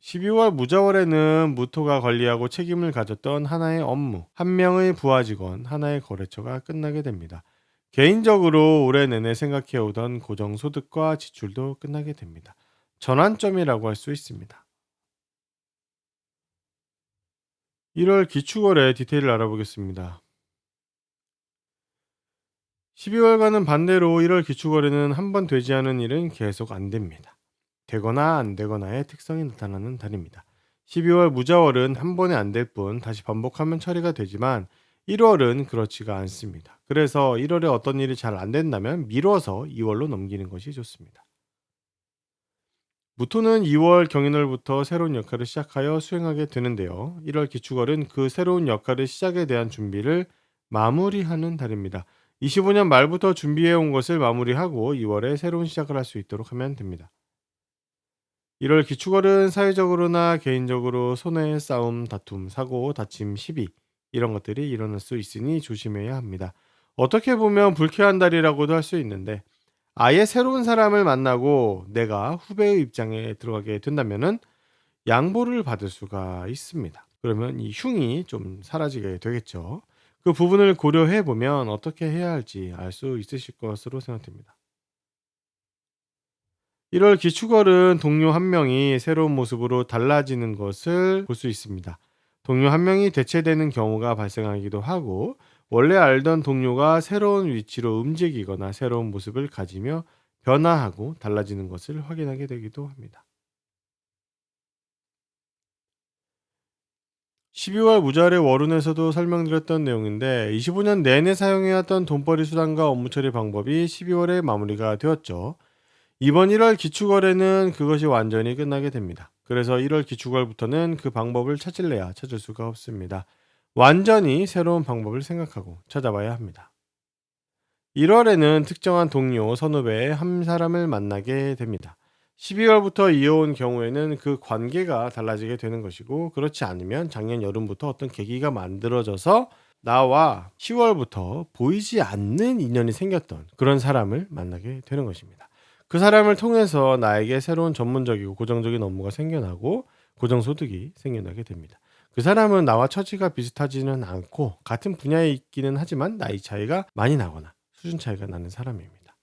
12월 무자월에는 무토가 관리하고 책임을 가졌던 하나의 업무, 한 명의 부하 직원, 하나의 거래처가 끝나게 됩니다. 개인적으로 올해 내내 생각해오던 고정소득과 지출도 끝나게 됩니다. 전환점이라고 할 수 있습니다. 1월 기축월의 디테일을 알아보겠습니다. 12월과는 반대로 1월 기축월에는 한 번 되지 않은 일은 계속 안 됩니다. 되거나 안 되거나의 특성이 나타나는 달입니다. 12월 무자월은 한 번에 안 될 뿐 다시 반복하면 처리가 되지만 1월은 그렇지가 않습니다. 그래서 1월에 어떤 일이 잘 안 된다면 미뤄서 2월로 넘기는 것이 좋습니다. 무토는 2월 경인월부터 새로운 역할을 시작하여 수행하게 되는데요. 1월 기축월은 그 새로운 역할의 시작에 대한 준비를 마무리하는 달입니다. 25년 말부터 준비해온 것을 마무리하고 2월에 새로운 시작을 할 수 있도록 하면 됩니다. 1월 기축월은 사회적으로나 개인적으로 손해, 싸움, 다툼, 사고, 다침, 시비 이런 것들이 일어날 수 있으니 조심해야 합니다. 어떻게 보면 불쾌한 달이라고도 할 수 있는데, 아예 새로운 사람을 만나고 내가 후배의 입장에 들어가게 된다면은 양보를 받을 수가 있습니다. 그러면 이 흉이 좀 사라지게 되겠죠. 그 부분을 고려해 보면 어떻게 해야 할지 알 수 있으실 것으로 생각됩니다. 1월 기축월은 동료 한 명이 새로운 모습으로 달라지는 것을 볼 수 있습니다. 동료 한 명이 대체되는 경우가 발생하기도 하고, 원래 알던 동료가 새로운 위치로 움직이거나 새로운 모습을 가지며 변화하고 달라지는 것을 확인하게 되기도 합니다. 12월 무자의 월운에서도 설명드렸던 내용인데, 25년 내내 사용해왔던 돈벌이 수단과 업무 처리 방법이 12월에 마무리가 되었죠. 이번 1월 기축월에는 그것이 완전히 끝나게 됩니다. 그래서 1월 기축월부터는 그 방법을 찾을래야 찾을 수가 없습니다. 완전히 새로운 방법을 생각하고 찾아봐야 합니다. 1월에는 특정한 동료, 선후배의 한 사람을 만나게 됩니다. 12월부터 이어온 경우에는 그 관계가 달라지게 되는 것이고, 그렇지 않으면 작년 여름부터 어떤 계기가 만들어져서 나와 10월부터 보이지 않는 인연이 생겼던 그런 사람을 만나게 되는 것입니다. 그 사람을 통해서 나에게 새로운 전문적이고 고정적인 업무가 생겨나고 고정소득이 생겨나게 됩니다. 그 사람은 나와 처지가 비슷하지는 않고 같은 분야에 있기는 하지만 나이 차이가 많이 나거나 수준 차이가 나는 사람입니다.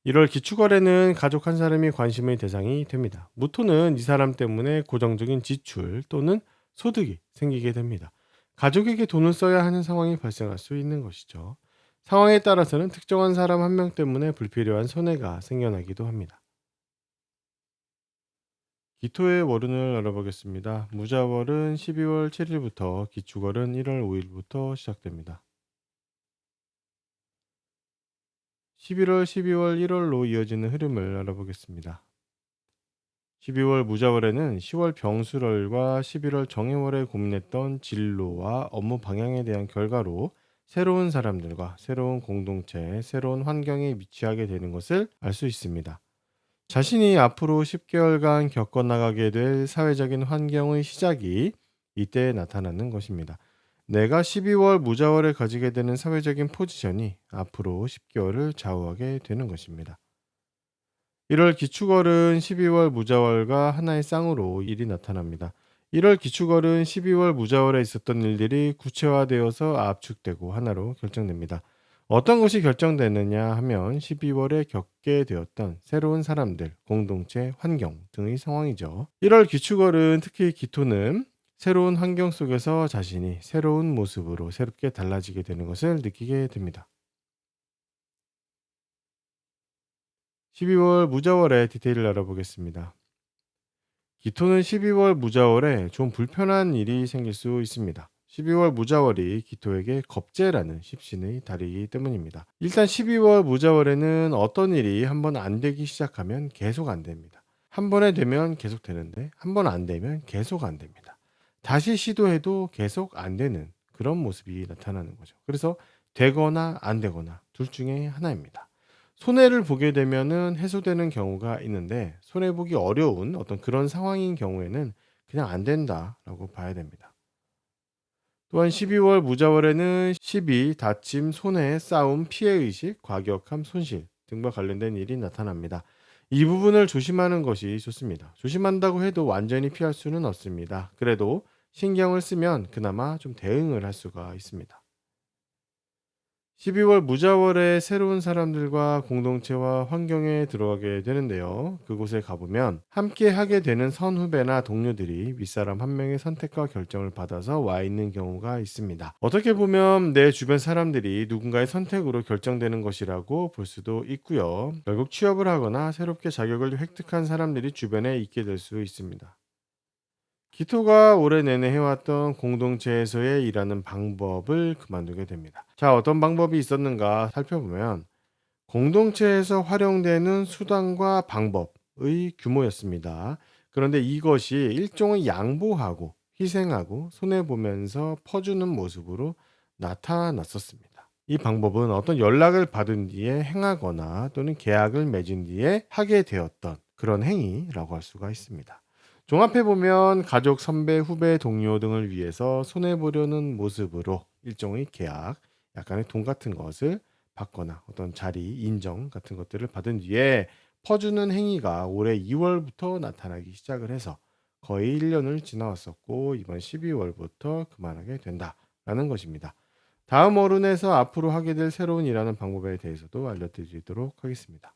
1월 기축월에는 가족 한 사람이 관심의 대상이 됩니다. 무토는 이 사람 때문에 고정적인 지출 또는 소득이 생기게 됩니다. 가족에게 돈을 써야 하는 상황이 발생할 수 있는 것이죠. 상황에 따라서는 특정한 사람 한 명 때문에 불필요한 손해가 생겨나기도 합니다. 기토의 월운을 알아보겠습니다. 무자월은 12월 7일부터, 기축월은 1월 5일부터 시작됩니다. 11월, 12월, 1월로 이어지는 흐름을 알아보겠습니다. 12월 무자월에는 10월 병술월과 11월 정해월에 고민했던 진로와 업무 방향에 대한 결과로 새로운 사람들과 새로운 공동체, 새로운 환경에 위치하게 되는 것을 알 수 있습니다. 자신이 앞으로 10개월간 겪어나가게 될 사회적인 환경의 시작이 이때 나타나는 것입니다. 내가 12월 무자월에 가지게 되는 사회적인 포지션이 앞으로 10개월을 좌우하게 되는 것입니다. 1월 기축월은 12월 무자월과 하나의 쌍으로 일이 나타납니다. 1월 기축월은 12월 무자월에 있었던 일들이 구체화되어서 압축되고 하나로 결정됩니다. 어떤 것이 결정되느냐 하면 12월에 겪게 되었던 새로운 사람들, 공동체, 환경 등의 상황이죠. 1월 기축월은 특히 기토는 새로운 환경 속에서 자신이 새로운 모습으로 새롭게 달라지게 되는 것을 느끼게 됩니다. 12월 무자월의 디테일을 알아보겠습니다. 기토는 12월 무자월에 좀 불편한 일이 생길 수 있습니다. 12월 무자월이 기토에게 겁재라는 십신의 달이기 때문입니다. 일단 12월 무자월에는 어떤 일이 한번 안 되기 시작하면 계속 안 됩니다. 한 번에 되면 계속 되는데 한 번 안 되면 계속 안 됩니다. 다시 시도해도 계속 안 되는 그런 모습이 나타나는 거죠. 그래서 되거나 안 되거나 둘 중에 하나입니다. 손해를 보게 되면은 해소되는 경우가 있는데 손해 보기 어려운 어떤 그런 상황인 경우에는 그냥 안 된다라고 봐야 됩니다. 또한 12월 무자월에는 시비, 다침, 손해, 싸움, 피해의식, 과격함, 손실 등과 관련된 일이 나타납니다. 이 부분을 조심하는 것이 좋습니다. 조심한다고 해도 완전히 피할 수는 없습니다. 그래도 신경을 쓰면 그나마 좀 대응을 할 수가 있습니다. 12월 무자월에 새로운 사람들과 공동체와 환경에 들어가게 되는데요. 그곳에 가보면 함께 하게 되는 선후배나 동료들이 윗사람 한 명의 선택과 결정을 받아서 와 있는 경우가 있습니다. 어떻게 보면 내 주변 사람들이 누군가의 선택으로 결정되는 것이라고 볼 수도 있고요. 결국 취업을 하거나 새롭게 자격을 획득한 사람들이 주변에 있게 될 수 있습니다. 기토가 올해 내내 해왔던 공동체에서의 일하는 방법을 그만두게 됩니다. 자, 어떤 방법이 있었는가 살펴보면 공동체에서 활용되는 수단과 방법의 규모였습니다. 그런데 이것이 일종의 양보하고 희생하고 손해보면서 퍼주는 모습으로 나타났었습니다. 이 방법은 어떤 연락을 받은 뒤에 행하거나 또는 계약을 맺은 뒤에 하게 되었던 그런 행위라고 할 수가 있습니다. 종합해보면 가족, 선배, 후배, 동료 등을 위해서 손해보려는 모습으로 일종의 계약, 약간의 돈 같은 것을 받거나 어떤 자리, 인정 같은 것들을 받은 뒤에 퍼주는 행위가 올해 2월부터 나타나기 시작을 해서 거의 1년을 지나왔었고 이번 12월부터 그만하게 된다라는 것입니다. 다음 어른에서 앞으로 하게 될 새로운 일하는 방법에 대해서도 알려드리도록 하겠습니다.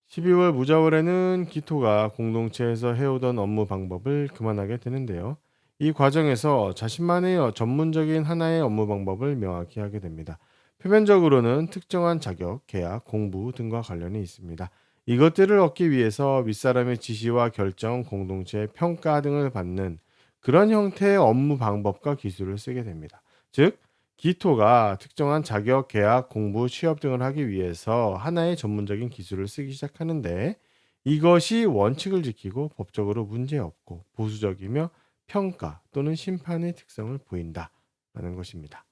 12월 무자월에는 기토가 공동체에서 해오던 업무 방법을 그만하게 되는데요. 이 과정에서 자신만의 전문적인 하나의 업무 방법을 명확히 하게 됩니다. 표면적으로는 특정한 자격, 계약, 공부 등과 관련이 있습니다. 이것들을 얻기 위해서 윗사람의 지시와 결정, 공동체의 평가 등을 받는 그런 형태의 업무 방법과 기술을 쓰게 됩니다. 즉, 기토가 특정한 자격, 계약, 공부, 취업 등을 하기 위해서 하나의 전문적인 기술을 쓰기 시작하는데 이것이 원칙을 지키고 법적으로 문제없고 보수적이며 평가 또는 심판의 특성을 보인다라는 것입니다.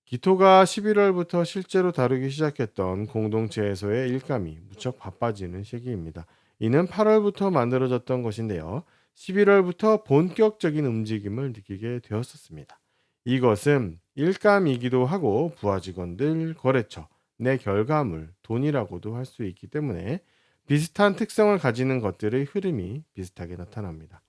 기토가 11월부터 실제로 다루기 시작했던 공동체에서의 일감이 무척 바빠지는 시기입니다. 이는 8월부터 만들어졌던 것인데요. 11월부터 본격적인 움직임을 느끼게 되었었습니다. 이것은 일감이기도 하고 부하 직원들, 거래처, 내 결과물, 돈이라고도 할 수 있기 때문에 비슷한 특성을 가지는 것들의 흐름이 비슷하게 나타납니다.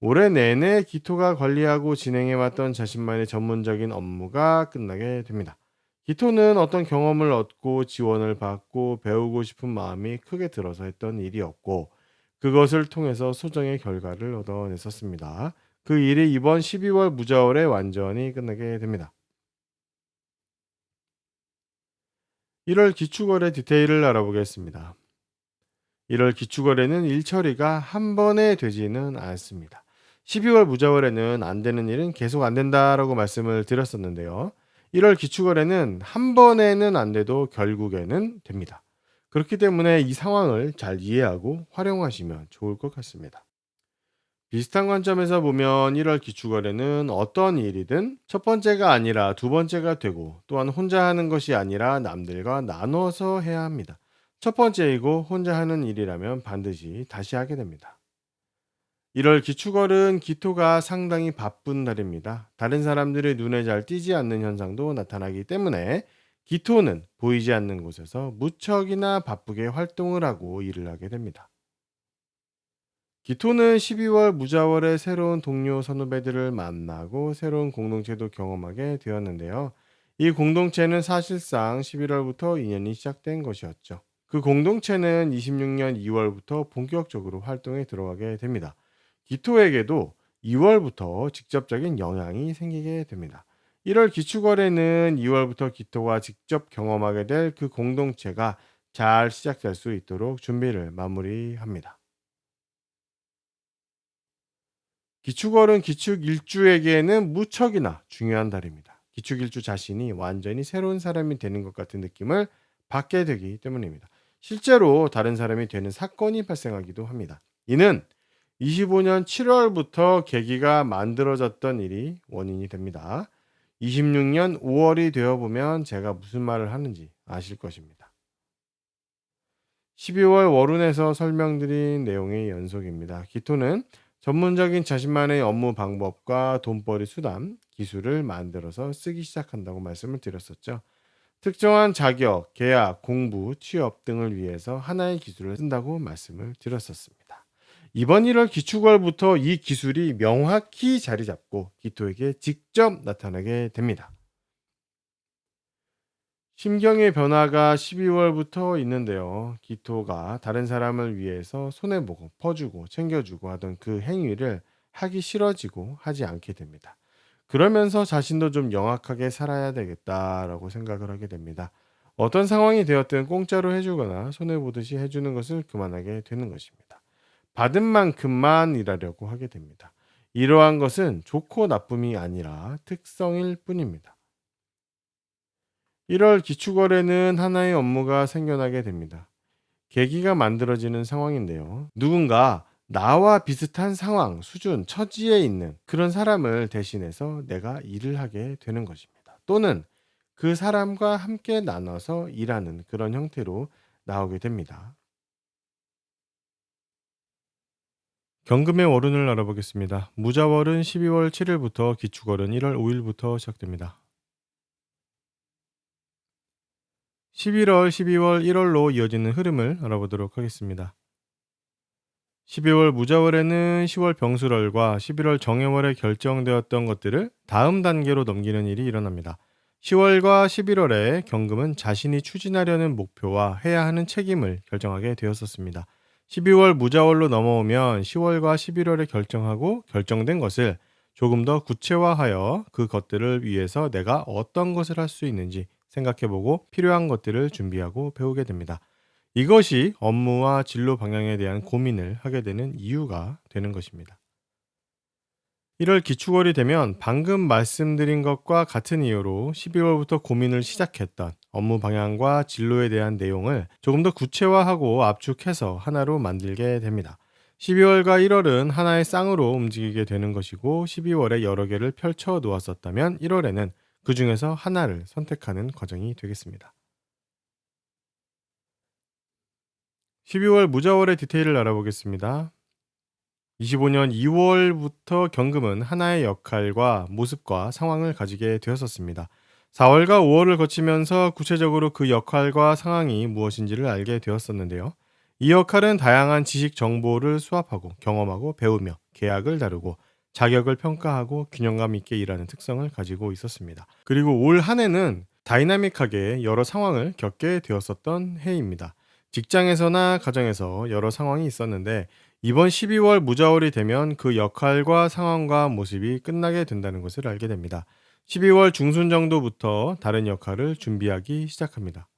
올해 내내 기토가 관리하고 진행해왔던 자신만의 전문적인 업무가 끝나게 됩니다. 기토는 어떤 경험을 얻고 지원을 받고 배우고 싶은 마음이 크게 들어서 했던 일이었고 그것을 통해서 소정의 결과를 얻어냈었습니다. 그 일이 이번 12월 무자월에 완전히 끝나게 됩니다. 1월 기축월의 디테일을 알아보겠습니다. 1월 기축월에는 일 처리가 한 번에 되지는 않습니다. 12월 무자월에는 안 되는 일은 계속 안 된다라고 말씀을 드렸었는데요. 1월 기축월에는 한 번에는 안 돼도 결국에는 됩니다. 그렇기 때문에 이 상황을 잘 이해하고 활용하시면 좋을 것 같습니다. 비슷한 관점에서 보면 1월 기축월에는 어떤 일이든 첫 번째가 아니라 두 번째가 되고, 또한 혼자 하는 것이 아니라 남들과 나눠서 해야 합니다. 첫 번째이고 혼자 하는 일이라면 반드시 다시 하게 됩니다. 1월 기축월은 기토가 상당히 바쁜 달입니다. 다른 사람들의 눈에 잘 띄지 않는 현상도 나타나기 때문에 기토는 보이지 않는 곳에서 무척이나 바쁘게 활동을 하고 일을 하게 됩니다. 기토는 12월 무자월에 새로운 동료 선후배들을 만나고 새로운 공동체도 경험하게 되었는데요. 이 공동체는 사실상 11월부터 인연이 시작된 것이었죠. 그 공동체는 26년 2월부터 본격적으로 활동에 들어가게 됩니다. 기토에게도 2월부터 직접적인 영향이 생기게 됩니다. 1월 기축월에는 2월부터 기토가 직접 경험하게 될 그 공동체가 잘 시작될 수 있도록 준비를 마무리합니다. 기축월은 기축일주에게는 무척이나 중요한 달입니다. 기축일주 자신이 완전히 새로운 사람이 되는 것 같은 느낌을 받게 되기 때문입니다. 실제로 다른 사람이 되는 사건이 발생하기도 합니다. 이는 25년 7월부터 계기가 만들어졌던 일이 원인이 됩니다. 26년 5월이 되어 보면 제가 무슨 말을 하는지 아실 것입니다. 12월 월운에서 설명드린 내용의 연속입니다. 기토는 전문적인 자신만의 업무 방법과 돈벌이 수단, 기술을 만들어서 쓰기 시작한다고 말씀을 드렸었죠. 특정한 자격, 계약, 공부, 취업 등을 위해서 하나의 기술을 쓴다고 말씀을 드렸었습니다. 이번 1월 기축월부터 이 기술이 명확히 자리 잡고 기토에게 직접 나타나게 됩니다. 심경의 변화가 12월부터 있는데요. 기토가 다른 사람을 위해서 손해보고 퍼주고 챙겨주고 하던 그 행위를 하기 싫어지고 하지 않게 됩니다. 그러면서 자신도 좀 영악하게 살아야 되겠다라고 생각을 하게 됩니다. 어떤 상황이 되었든 공짜로 해주거나 손해보듯이 해주는 것을 그만하게 되는 것입니다. 받은 만큼만 일하려고 하게 됩니다. 이러한 것은 좋고 나쁨이 아니라 특성일 뿐입니다. 1월 기축월에는 하나의 업무가 생겨나게 됩니다. 계기가 만들어지는 상황인데요. 누군가 나와 비슷한 상황, 수준, 처지에 있는 그런 사람을 대신해서 내가 일을 하게 되는 것입니다. 또는 그 사람과 함께 나눠서 일하는 그런 형태로 나오게 됩니다. 경금의 월운을 알아보겠습니다. 무자월은 12월 7일부터, 기축월은 1월 5일부터 시작됩니다. 11월, 12월, 1월로 이어지는 흐름을 알아보도록 하겠습니다. 12월 무자월에는 10월 병술월과 11월 정해월에 결정되었던 것들을 다음 단계로 넘기는 일이 일어납니다. 10월과 11월에 경금은 자신이 추진하려는 목표와 해야 하는 책임을 결정하게 되었었습니다. 12월 무자월로 넘어오면 10월과 11월에 결정하고 결정된 것을 조금 더 구체화하여 그 것들을 위해서 내가 어떤 것을 할 수 있는지 생각해보고 필요한 것들을 준비하고 배우게 됩니다. 이것이 업무와 진로 방향에 대한 고민을 하게 되는 이유가 되는 것입니다. 1월 기축월이 되면 방금 말씀드린 것과 같은 이유로 12월부터 고민을 시작했던 업무 방향과 진로에 대한 내용을 조금 더 구체화하고 압축해서 하나로 만들게 됩니다. 12월과 1월은 하나의 쌍으로 움직이게 되는 것이고, 12월에 여러 개를 펼쳐 놓았었다면 1월에는 그 중에서 하나를 선택하는 과정이 되겠습니다. 12월 무자월의 디테일을 알아보겠습니다. 25년 2월부터 경금은 하나의 역할과 모습과 상황을 가지게 되었었습니다. 4월과 5월을 거치면서 구체적으로 그 역할과 상황이 무엇인지를 알게 되었었는데요. 이 역할은 다양한 지식 정보를 수합하고 경험하고 배우며 계약을 다루고 자격을 평가하고 균형감 있게 일하는 특성을 가지고 있었습니다. 그리고 올 한 해는 다이나믹하게 여러 상황을 겪게 되었었던 해입니다. 직장에서나 가정에서 여러 상황이 있었는데, 이번 12월 무자월이 되면 그 역할과 상황과 모습이 끝나게 된다는 것을 알게 됩니다. 12월 중순 정도부터 다른 역할을 준비하기 시작합니다.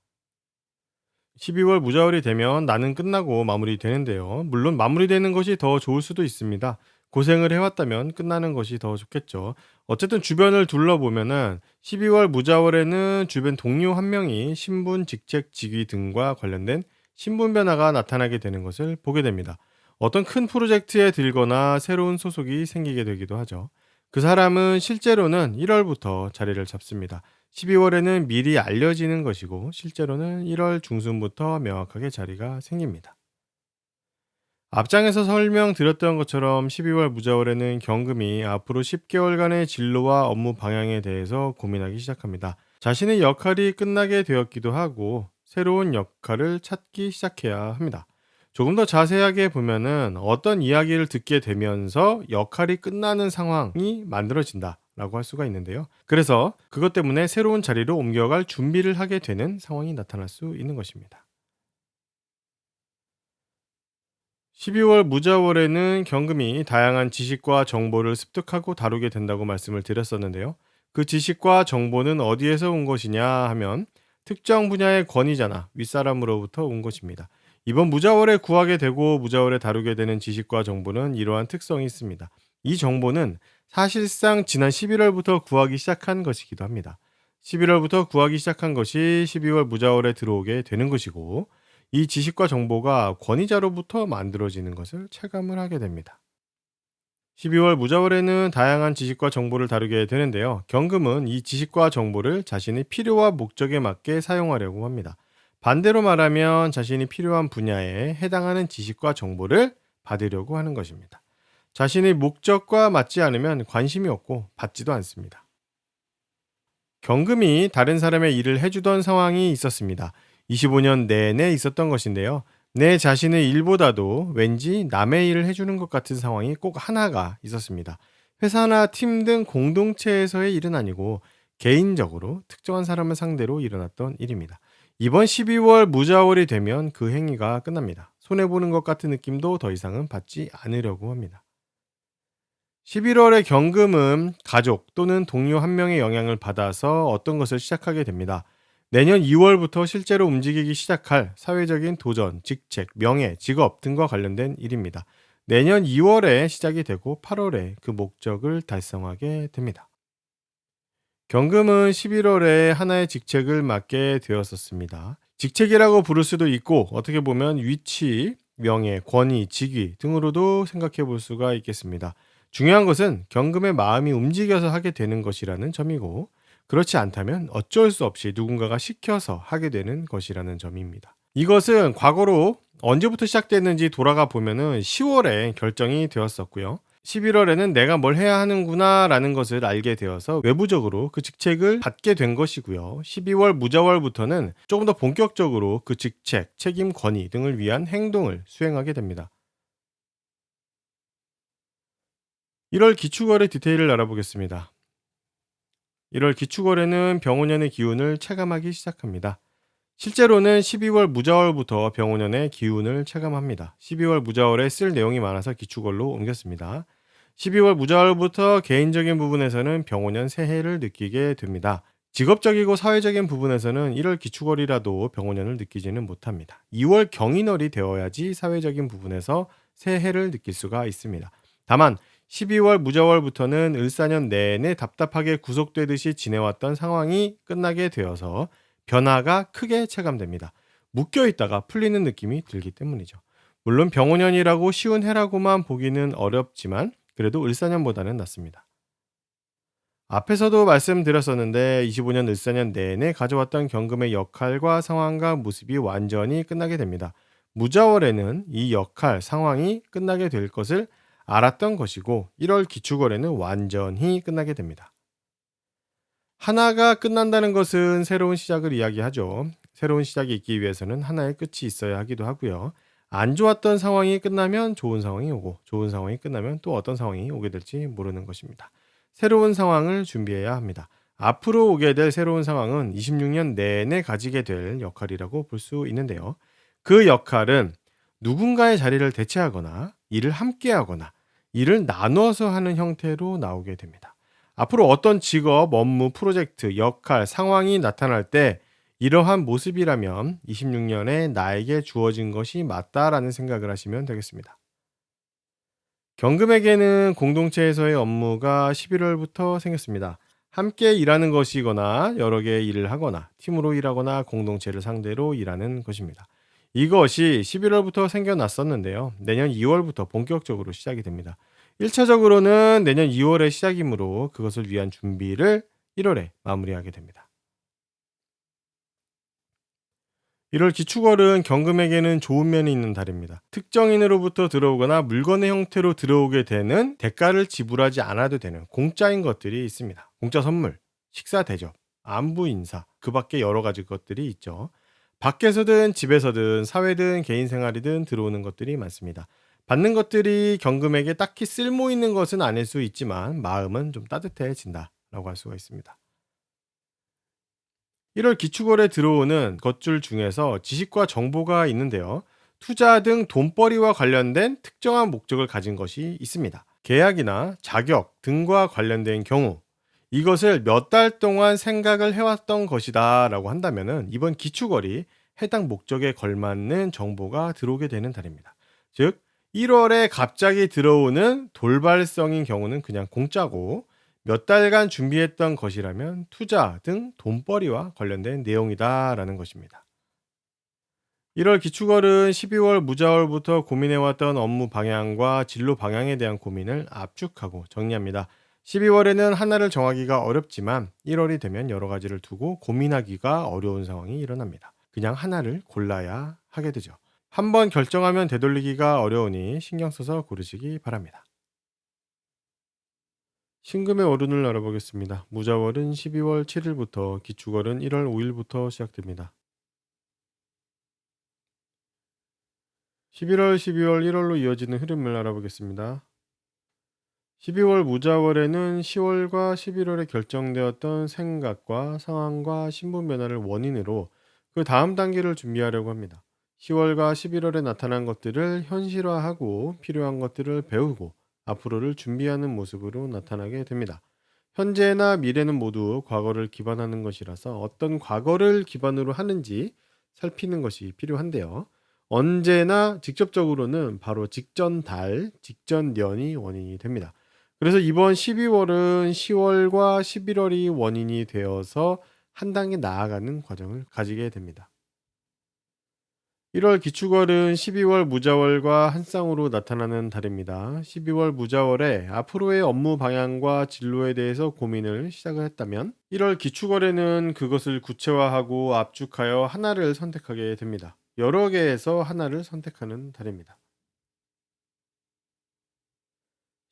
12월 무자월이 되면 나는 끝나고 마무리되는데요. 물론 마무리되는 것이 더 좋을 수도 있습니다. 고생을 해왔다면 끝나는 것이 더 좋겠죠. 어쨌든 주변을 둘러보면은 12월 무자월에는 주변 동료 한 명이 신분, 직책, 직위 등과 관련된 신분 변화가 나타나게 되는 것을 보게 됩니다. 어떤 큰 프로젝트에 들거나 새로운 소속이 생기게 되기도 하죠. 그 사람은 실제로는 1월부터 자리를 잡습니다. 12월에는 미리 알려지는 것이고 실제로는 1월 중순부터 명확하게 자리가 생깁니다. 앞장에서 설명드렸던 것처럼 12월 무자월에는 경금이 앞으로 10개월간의 진로와 업무 방향에 대해서 고민하기 시작합니다. 자신의 역할이 끝나게 되었기도 하고 새로운 역할을 찾기 시작해야 합니다. 조금 더 자세하게 보면은 어떤 이야기를 듣게 되면서 역할이 끝나는 상황이 만들어진다라고 할 수가 있는데요. 그래서 그것 때문에 새로운 자리로 옮겨갈 준비를 하게 되는 상황이 나타날 수 있는 것입니다. 12월 무자월에는 경금이 다양한 지식과 정보를 습득하고 다루게 된다고 말씀을 드렸었는데요. 그 지식과 정보는 어디에서 온 것이냐 하면 특정 분야의 권위자나 윗사람으로부터 온 것입니다. 이번 무자월에 구하게 되고 무자월에 다루게 되는 지식과 정보는 이러한 특성이 있습니다. 이 정보는 사실상 지난 11월부터 구하기 시작한 것이기도 합니다. 11월부터 구하기 시작한 것이 12월 무자월에 들어오게 되는 것이고 이 지식과 정보가 권위자로부터 만들어지는 것을 체감을 하게 됩니다. 12월 무자월에는 다양한 지식과 정보를 다루게 되는데요. 경금은 이 지식과 정보를 자신의 필요와 목적에 맞게 사용하려고 합니다. 반대로 말하면 자신이 필요한 분야에 해당하는 지식과 정보를 받으려고 하는 것입니다. 자신의 목적과 맞지 않으면 관심이 없고 받지도 않습니다. 경금이 다른 사람의 일을 해주던 상황이 있었습니다. 25년 내내 있었던 것인데요. 내 자신의 일보다도 왠지 남의 일을 해주는 것 같은 상황이 꼭 하나가 있었습니다. 회사나 팀 등 공동체에서의 일은 아니고 개인적으로 특정한 사람을 상대로 일어났던 일입니다. 이번 12월 무자월이 되면 그 행위가 끝납니다. 손해보는 것 같은 느낌도 더 이상은 받지 않으려고 합니다. 11월의 경금은 가족 또는 동료 한 명의 영향을 받아서 어떤 것을 시작하게 됩니다. 내년 2월부터 실제로 움직이기 시작할 사회적인 도전, 직책, 명예, 직업 등과 관련된 일입니다. 내년 2월에 시작이 되고 8월에 그 목적을 달성하게 됩니다. 경금은 11월에 하나의 직책을 맡게 되었었습니다. 직책이라고 부를 수도 있고 어떻게 보면 위치, 명예, 권위, 직위 등으로도 생각해 볼 수가 있겠습니다. 중요한 것은 경금의 마음이 움직여서 하게 되는 것이라는 점이고 그렇지 않다면 어쩔 수 없이 누군가가 시켜서 하게 되는 것이라는 점입니다. 이것은 과거로 언제부터 시작됐는지 돌아가 보면은 10월에 결정이 되었었고요. 11월에는 내가 뭘 해야 하는구나라는 것을 알게 되어서 외부적으로 그 직책을 받게 된 것이고요. 12월 무자월부터는 조금 더 본격적으로 그 직책, 책임, 권위 등을 위한 행동을 수행하게 됩니다. 1월 기축월의 디테일을 알아보겠습니다. 1월 기축월에는 병오년의 기운을 체감하기 시작합니다. 실제로는 12월 무자월부터 병오년의 기운을 체감합니다. 12월 무자월에 쓸 내용이 많아서 기축월로 옮겼습니다. 12월 무자월부터 개인적인 부분에서는 병오년 새해를 느끼게 됩니다. 직업적이고 사회적인 부분에서는 1월 기축월이라도 병오년을 느끼지는 못합니다. 2월 경인월이 되어야지 사회적인 부분에서 새해를 느낄 수가 있습니다. 다만 12월 무자월부터는 을사년 내내 답답하게 구속되듯이 지내왔던 상황이 끝나게 되어서 변화가 크게 체감됩니다. 묶여있다가 풀리는 느낌이 들기 때문이죠. 물론 병오년이라고 쉬운 해라고만 보기는 어렵지만 그래도 을사년보다는 낫습니다. 앞에서도 말씀드렸었는데 25년 을사년 내내 가져왔던 경금의 역할과 상황과 모습이 완전히 끝나게 됩니다. 무자월에는 이 역할, 상황이 끝나게 될 것을 알았던 것이고 1월 기축월에는 완전히 끝나게 됩니다. 하나가 끝난다는 것은 새로운 시작을 이야기하죠. 새로운 시작이 있기 위해서는 하나의 끝이 있어야 하기도 하고요. 안 좋았던 상황이 끝나면 좋은 상황이 오고 좋은 상황이 끝나면 또 어떤 상황이 오게 될지 모르는 것입니다. 새로운 상황을 준비해야 합니다. 앞으로 오게 될 새로운 상황은 26년 내내 가지게 될 역할이라고 볼 수 있는데요. 그 역할은 누군가의 자리를 대체하거나 일을 함께 하거나 일을 나눠서 하는 형태로 나오게 됩니다. 앞으로 어떤 직업, 업무, 프로젝트, 역할, 상황이 나타날 때 이러한 모습이라면 26년에 나에게 주어진 것이 맞다라는 생각을 하시면 되겠습니다. 경금에게는 공동체에서의 업무가 11월부터 생겼습니다. 함께 일하는 것이거나 여러 개의 일을 하거나 팀으로 일하거나 공동체를 상대로 일하는 것입니다. 이것이 11월부터 생겨났었는데요. 내년 2월부터 본격적으로 시작이 됩니다. 1차적으로는 내년 2월에 시작이므로 그것을 위한 준비를 1월에 마무리하게 됩니다. 1월 기축월은 경금에게는 좋은 면이 있는 달입니다. 특정인으로부터 들어오거나 물건의 형태로 들어오게 되는 대가를 지불하지 않아도 되는 공짜인 것들이 있습니다. 공짜 선물, 식사 대접, 안부 인사, 그 밖에 여러 가지 것들이 있죠. 밖에서든 집에서든 사회든 개인 생활이든 들어오는 것들이 많습니다. 받는 것들이 경금에게 딱히 쓸모 있는 것은 아닐 수 있지만 마음은 좀 따뜻해진다라고 할 수가 있습니다. 1월 기축월에 들어오는 것줄 중에서 지식과 정보가 있는데요. 투자 등 돈벌이와 관련된 특정한 목적을 가진 것이 있습니다. 계약이나 자격 등과 관련된 경우 이것을 몇 달 동안 생각을 해왔던 것이다 라고 한다면 이번 기축월이 해당 목적에 걸맞는 정보가 들어오게 되는 달입니다. 즉 1월에 갑자기 들어오는 돌발성인 경우는 그냥 공짜고 몇 달간 준비했던 것이라면 투자 등 돈벌이와 관련된 내용이다라는 것입니다. 1월 기축월은 12월 무자월부터 고민해왔던 업무 방향과 진로 방향에 대한 고민을 압축하고 정리합니다. 12월에는 하나를 정하기가 어렵지만 1월이 되면 여러 가지를 두고 고민하기가 어려운 상황이 일어납니다. 그냥 하나를 골라야 하게 되죠. 한번 결정하면 되돌리기가 어려우니 신경 써서 고르시기 바랍니다. 신금의 어른을 알아보겠습니다. 무자월은 12월 7일부터, 기축월은 1월 5일부터 시작됩니다. 11월, 12월, 1월로 이어지는 흐름을 알아보겠습니다. 12월 무자월에는 10월과 11월에 결정되었던 생각과 상황과 신분 변화를 원인으로 그 다음 단계를 준비하려고 합니다. 10월과 11월에 나타난 것들을 현실화하고 필요한 것들을 배우고 앞으로를 준비하는 모습으로 나타나게 됩니다. 현재나 미래는 모두 과거를 기반하는 것이라서 어떤 과거를 기반으로 하는지 살피는 것이 필요한데요. 언제나 직접적으로는 바로 직전 달, 직전 년이 원인이 됩니다. 그래서 이번 12월은 10월과 11월이 원인이 되어서 한 단계 나아가는 과정을 가지게 됩니다. 1월 기축월은 12월 무자월과 한 쌍으로 나타나는 달입니다. 12월 무자월에 앞으로의 업무 방향과 진로에 대해서 고민을 시작을 했다면 1월 기축월에는 그것을 구체화하고 압축하여 하나를 선택하게 됩니다. 여러 개에서 하나를 선택하는 달입니다.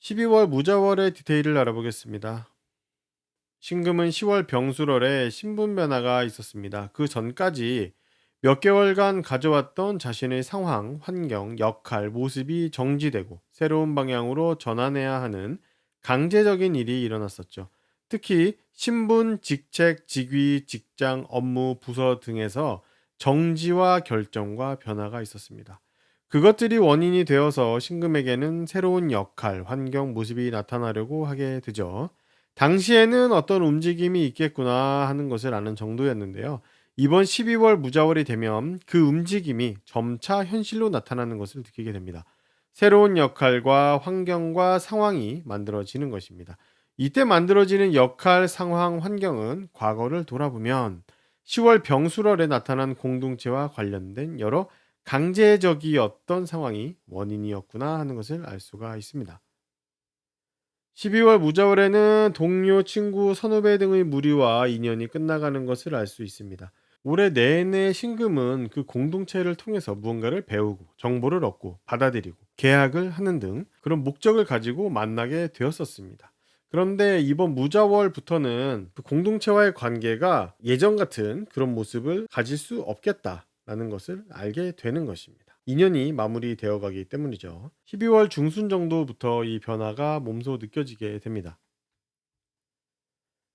12월 무자월의 디테일을 알아보겠습니다. 신금은 10월 병술월에 신분 변화가 있었습니다. 그 전까지 몇 개월간 가져왔던 자신의 상황, 환경, 역할, 모습이 정지되고 새로운 방향으로 전환해야 하는 강제적인 일이 일어났었죠. 특히 신분, 직책, 직위, 직장, 업무, 부서 등에서 정지와 결정과 변화가 있었습니다. 그것들이 원인이 되어서 신금에게는 새로운 역할, 환경, 모습이 나타나려고 하게 되죠. 당시에는 어떤 움직임이 있겠구나 하는 것을 아는 정도였는데요. 이번 12월 무자월이 되면 그 움직임이 점차 현실로 나타나는 것을 느끼게 됩니다. 새로운 역할과 환경과 상황이 만들어지는 것입니다. 이때 만들어지는 역할, 상황, 환경은 과거를 돌아보면 10월 병술월에 나타난 공동체와 관련된 여러 강제적이었던 상황이 원인이었구나 하는 것을 알 수가 있습니다. 12월 무자월에는 동료, 친구, 선후배 등의 무리와 인연이 끝나가는 것을 알 수 있습니다. 올해 내내 신금은 그 공동체를 통해서 무언가를 배우고 정보를 얻고 받아들이고 계약을 하는 등 그런 목적을 가지고 만나게 되었었습니다. 그런데 이번 무자월부터는 그 공동체와의 관계가 예전 같은 그런 모습을 가질 수 없겠다라는 것을 알게 되는 것입니다. 인연이 마무리되어 가기 때문이죠. 12월 중순 정도부터 이 변화가 몸소 느껴지게 됩니다.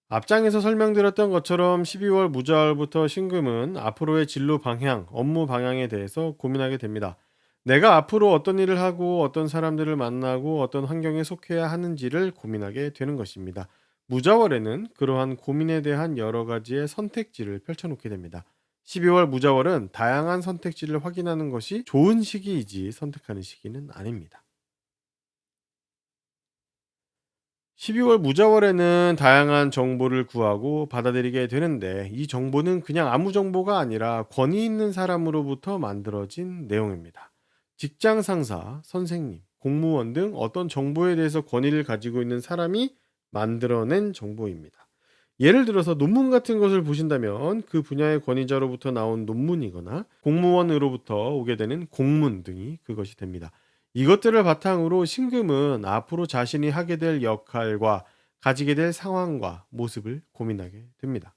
앞장에서 설명드렸던 것처럼 12월 무자월부터 신금은 앞으로의 진로 방향, 업무 방향에 대해서 고민하게 됩니다. 내가 앞으로 어떤 일을 하고 어떤 사람들을 만나고 어떤 환경에 속해야 하는지를 고민하게 되는 것입니다. 무자월에는 그러한 고민에 대한 여러 가지의 선택지를 펼쳐놓게 됩니다. 12월 무자월은 다양한 선택지를 확인하는 것이 좋은 시기이지 선택하는 시기는 아닙니다. 12월 무자월에는 다양한 정보를 구하고 받아들이게 되는데 이 정보는 그냥 아무 정보가 아니라 권위 있는 사람으로부터 만들어진 내용입니다. 직장 상사, 선생님, 공무원 등 어떤 정보에 대해서 권위를 가지고 있는 사람이 만들어낸 정보입니다. 예를 들어서 논문 같은 것을 보신다면 그 분야의 권위자로부터 나온 논문이거나 공무원으로부터 오게 되는 공문 등이 그것이 됩니다. 이것들을 바탕으로 신금은 앞으로 자신이 하게 될 역할과 가지게 될 상황과 모습을 고민하게 됩니다.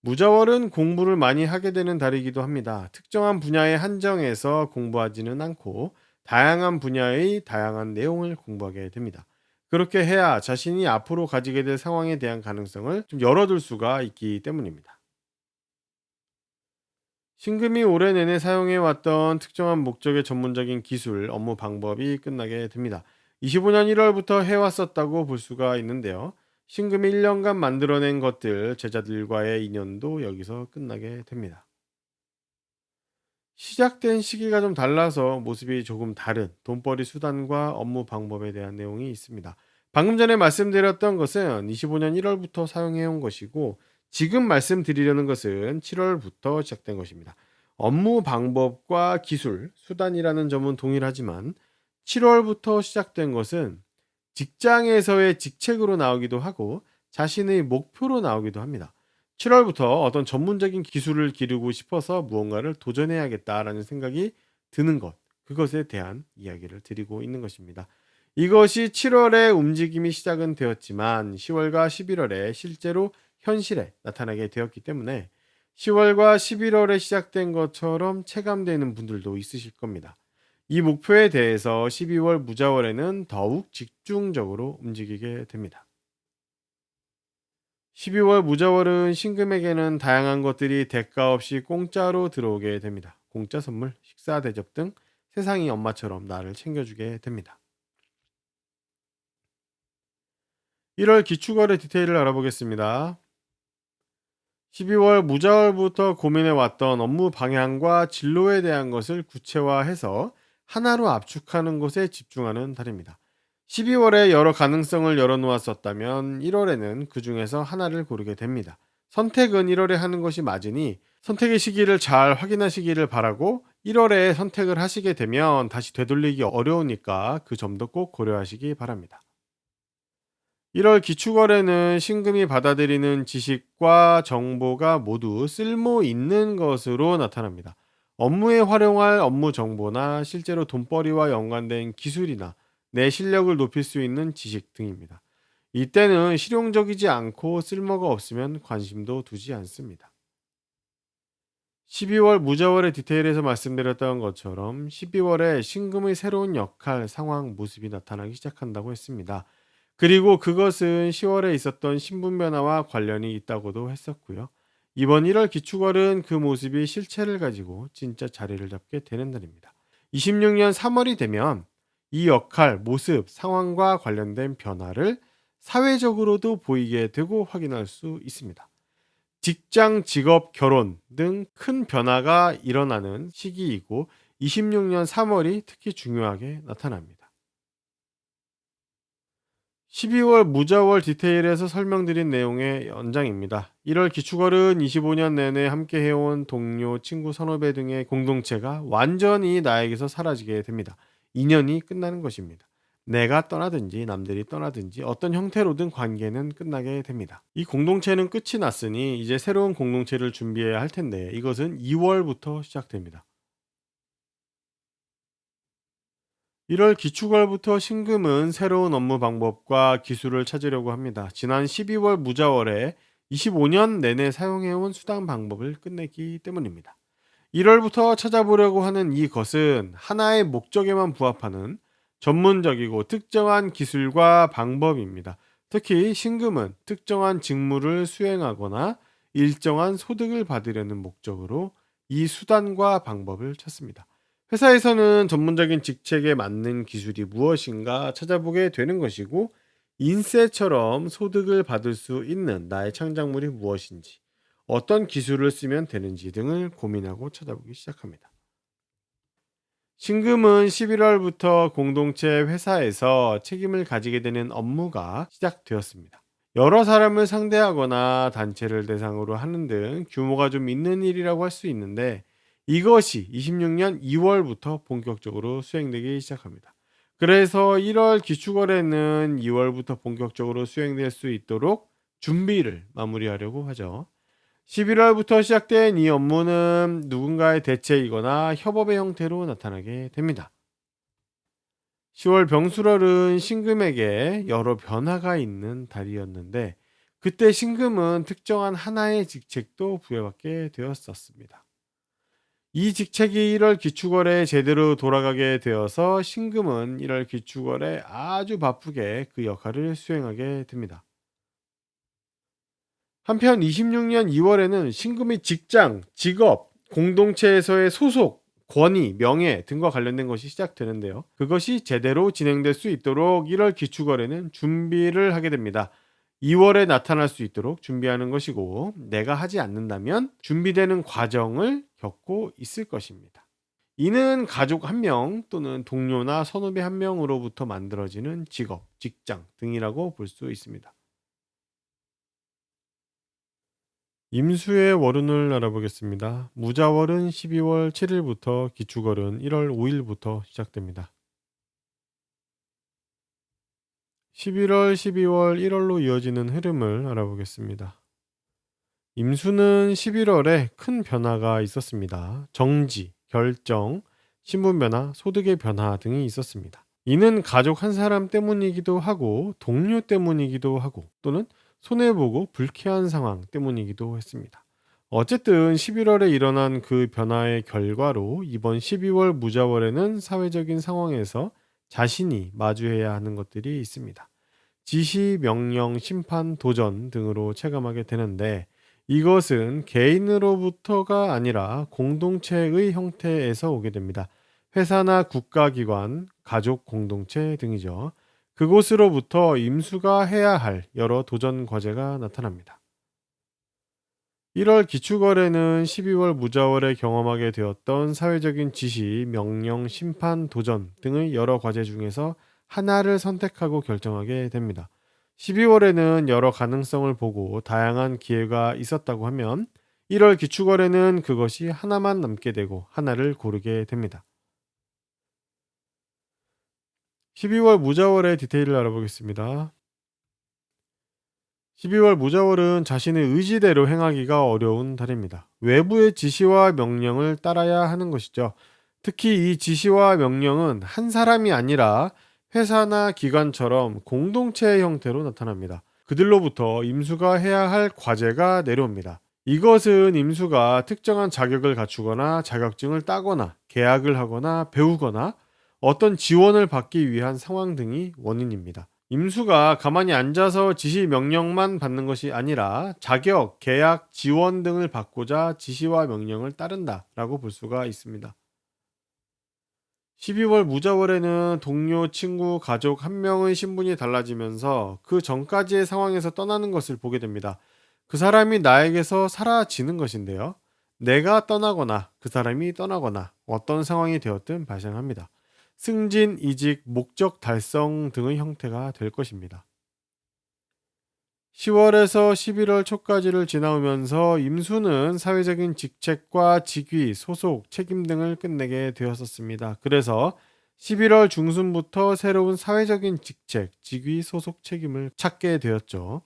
무자월은 공부를 많이 하게 되는 달이기도 합니다. 특정한 분야에 한정해서 공부하지는 않고 다양한 분야의 다양한 내용을 공부하게 됩니다. 그렇게 해야 자신이 앞으로 가지게 될 상황에 대한 가능성을 좀 열어둘 수가 있기 때문입니다. 신금이 올해 내내 사용해왔던 특정한 목적의 전문적인 기술, 업무 방법이 끝나게 됩니다. 25년 1월부터 해왔었다고 볼 수가 있는데요. 신금이 1년간 만들어낸 것들, 제자들과의 인연도 여기서 끝나게 됩니다. 시작된 시기가 좀 달라서 모습이 조금 다른 돈벌이 수단과 업무 방법에 대한 내용이 있습니다. 방금 전에 말씀드렸던 것은 25년 1월부터 사용해온 것이고, 지금 말씀드리려는 것은 7월부터 시작된 것입니다. 업무 방법과 기술, 수단이라는 점은 동일하지만 7월부터 시작된 것은 직장에서의 직책으로 나오기도 하고 자신의 목표로 나오기도 합니다. 7월부터 어떤 전문적인 기술을 기르고 싶어서 무언가를 도전해야겠다라는 생각이 드는 것, 그것에 대한 이야기를 드리고 있는 것입니다. 이것이 7월에 움직임이 시작은 되었지만 10월과 11월에 실제로 현실에 나타나게 되었기 때문에 10월과 11월에 시작된 것처럼 체감되는 분들도 있으실 겁니다. 이 목표에 대해서 12월 무자월에는 더욱 집중적으로 움직이게 됩니다. 12월 무자월은 신금에게는 다양한 것들이 대가 없이 공짜로 들어오게 됩니다. 공짜 선물, 식사 대접 등 세상이 엄마처럼 나를 챙겨주게 됩니다. 1월 기축월의 디테일을 알아보겠습니다. 12월 무자월부터 고민해 왔던 업무 방향과 진로에 대한 것을 구체화해서 하나로 압축하는 것에 집중하는 달입니다. 12월에 여러 가능성을 열어놓았었다면 1월에는 그 중에서 하나를 고르게 됩니다. 선택은 1월에 하는 것이 맞으니 선택의 시기를 잘 확인하시기를 바라고 1월에 선택을 하시게 되면 다시 되돌리기 어려우니까 그 점도 꼭 고려하시기 바랍니다. 1월 기축월에는 신금이 받아들이는 지식과 정보가 모두 쓸모 있는 것으로 나타납니다. 업무에 활용할 업무 정보나 실제로 돈벌이와 연관된 기술이나 내 실력을 높일 수 있는 지식 등입니다. 이때는 실용적이지 않고 쓸모가 없으면 관심도 두지 않습니다. 12월 무자월의 디테일에서 말씀드렸던 것처럼 12월에 신금의 새로운 역할, 상황, 모습이 나타나기 시작한다고 했습니다. 그리고 그것은 10월에 있었던 신분 변화와 관련이 있다고도 했었고요. 이번 1월 기축월은 그 모습이 실체를 가지고 진짜 자리를 잡게 되는 날입니다. 26년 3월이 되면 이 역할, 모습, 상황과 관련된 변화를 사회적으로도 보이게 되고 확인할 수 있습니다. 직장, 직업, 결혼 등 큰 변화가 일어나는 시기이고 26년 3월이 특히 중요하게 나타납니다. 12월 무자월 디테일에서 설명드린 내용의 연장입니다. 1월 기축월은 25년 내내 함께 해온 동료, 친구, 선후배 등의 공동체가 완전히 나에게서 사라지게 됩니다. 인연이 끝나는 것입니다. 내가 떠나든지 남들이 떠나든지 어떤 형태로든 관계는 끝나게 됩니다. 이 공동체는 끝이 났으니 이제 새로운 공동체를 준비해야 할 텐데 이것은 2월부터 시작됩니다. 1월 기축월부터 신금은 새로운 업무 방법과 기술을 찾으려고 합니다. 지난 12월 무자월에 25년 내내 사용해온 수단 방법을 끝냈기 때문입니다. 1월부터 찾아보려고 하는 이것은 하나의 목적에만 부합하는 전문적이고 특정한 기술과 방법입니다. 특히 신금은 특정한 직무를 수행하거나 일정한 소득을 받으려는 목적으로 이 수단과 방법을 찾습니다. 회사에서는 전문적인 직책에 맞는 기술이 무엇인가 찾아보게 되는 것이고, 인쇄처럼 소득을 받을 수 있는 나의 창작물이 무엇인지, 어떤 기술을 쓰면 되는지 등을 고민하고 찾아보기 시작합니다. 신금은 11월부터 공동체 회사에서 책임을 가지게 되는 업무가 시작되었습니다. 여러 사람을 상대하거나 단체를 대상으로 하는 등 규모가 좀 있는 일이라고 할 수 있는데, 이것이 26년 2월부터 본격적으로 수행되기 시작합니다. 그래서 1월 기축월에는 2월부터 본격적으로 수행될 수 있도록 준비를 마무리하려고 하죠. 11월부터 시작된 이 업무는 누군가의 대체이거나 협업의 형태로 나타나게 됩니다. 10월 병술월은 신금에게 여러 변화가 있는 달이었는데, 그때 신금은 특정한 하나의 직책도 부여받게 되었었습니다. 이 직책이 1월 기축월에 제대로 돌아가게 되어서 신금은 1월 기축월에 아주 바쁘게 그 역할을 수행하게 됩니다. 한편 26년 2월에는 신금이 직장, 직업, 공동체에서의 소속, 권위, 명예 등과 관련된 것이 시작되는데요. 그것이 제대로 진행될 수 있도록 1월 기축월에는 준비를 하게 됩니다. 2월에 나타날 수 있도록 준비하는 것이고, 내가 하지 않는다면 준비되는 과정을 겪고 있을 것입니다. 이는 가족 한 명 또는 동료나 선후배 한 명으로부터 만들어지는 직업, 직장 등이라고 볼 수 있습니다. 임수의 월운을 알아보겠습니다. 무자월은 12월 7일부터, 기축월은 1월 5일부터 시작됩니다. 11월, 12월, 1월로 이어지는 흐름을 알아보겠습니다. 임수는 11월에 큰 변화가 있었습니다. 정지, 결정, 신분 변화, 소득의 변화 등이 있었습니다. 이는 가족 한 사람 때문이기도 하고, 동료 때문이기도 하고, 또는 손해보고 불쾌한 상황 때문이기도 했습니다. 어쨌든 11월에 일어난 그 변화의 결과로 이번 12월 무자월에는 사회적인 상황에서 자신이 마주해야 하는 것들이 있습니다. 지시, 명령, 심판, 도전 등으로 체감하게 되는데, 이것은 개인으로부터가 아니라 공동체의 형태에서 오게 됩니다. 회사나 국가기관, 가족 공동체 등이죠. 그곳으로부터 임수가 해야 할 여러 도전 과제가 나타납니다. 1월 기축월에는 12월 무자월에 경험하게 되었던 사회적인 지시, 명령, 심판, 도전 등의 여러 과제 중에서 하나를 선택하고 결정하게 됩니다. 12월에는 여러 가능성을 보고 다양한 기회가 있었다고 하면, 1월 기축월에는 그것이 하나만 남게 되고 하나를 고르게 됩니다. 12월 무자월의 디테일을 알아보겠습니다. 12월 무자월은 자신의 의지대로 행하기가 어려운 달입니다. 외부의 지시와 명령을 따라야 하는 것이죠. 특히 이 지시와 명령은 한 사람이 아니라 회사나 기관처럼 공동체의 형태로 나타납니다. 그들로부터 임수가 해야 할 과제가 내려옵니다. 이것은 임수가 특정한 자격을 갖추거나 자격증을 따거나 계약을 하거나 배우거나 어떤 지원을 받기 위한 상황 등이 원인입니다. 임수가 가만히 앉아서 지시 명령만 받는 것이 아니라 자격, 계약, 지원 등을 받고자 지시와 명령을 따른다라고 볼 수가 있습니다. 12월 무자월에는 동료, 친구, 가족 한 명의 신분이 달라지면서 그 전까지의 상황에서 떠나는 것을 보게 됩니다. 그 사람이 나에게서 사라지는 것인데요. 내가 떠나거나 그 사람이 떠나거나 어떤 상황이 되었든 발생합니다. 승진, 이직, 목적 달성 등의 형태가 될 것입니다. 10월에서 11월 초까지를 지나오면서 임수는 사회적인 직책과 직위, 소속, 책임 등을 끝내게 되었었습니다. 그래서 11월 중순부터 새로운 사회적인 직책, 직위, 소속, 책임을 찾게 되었죠.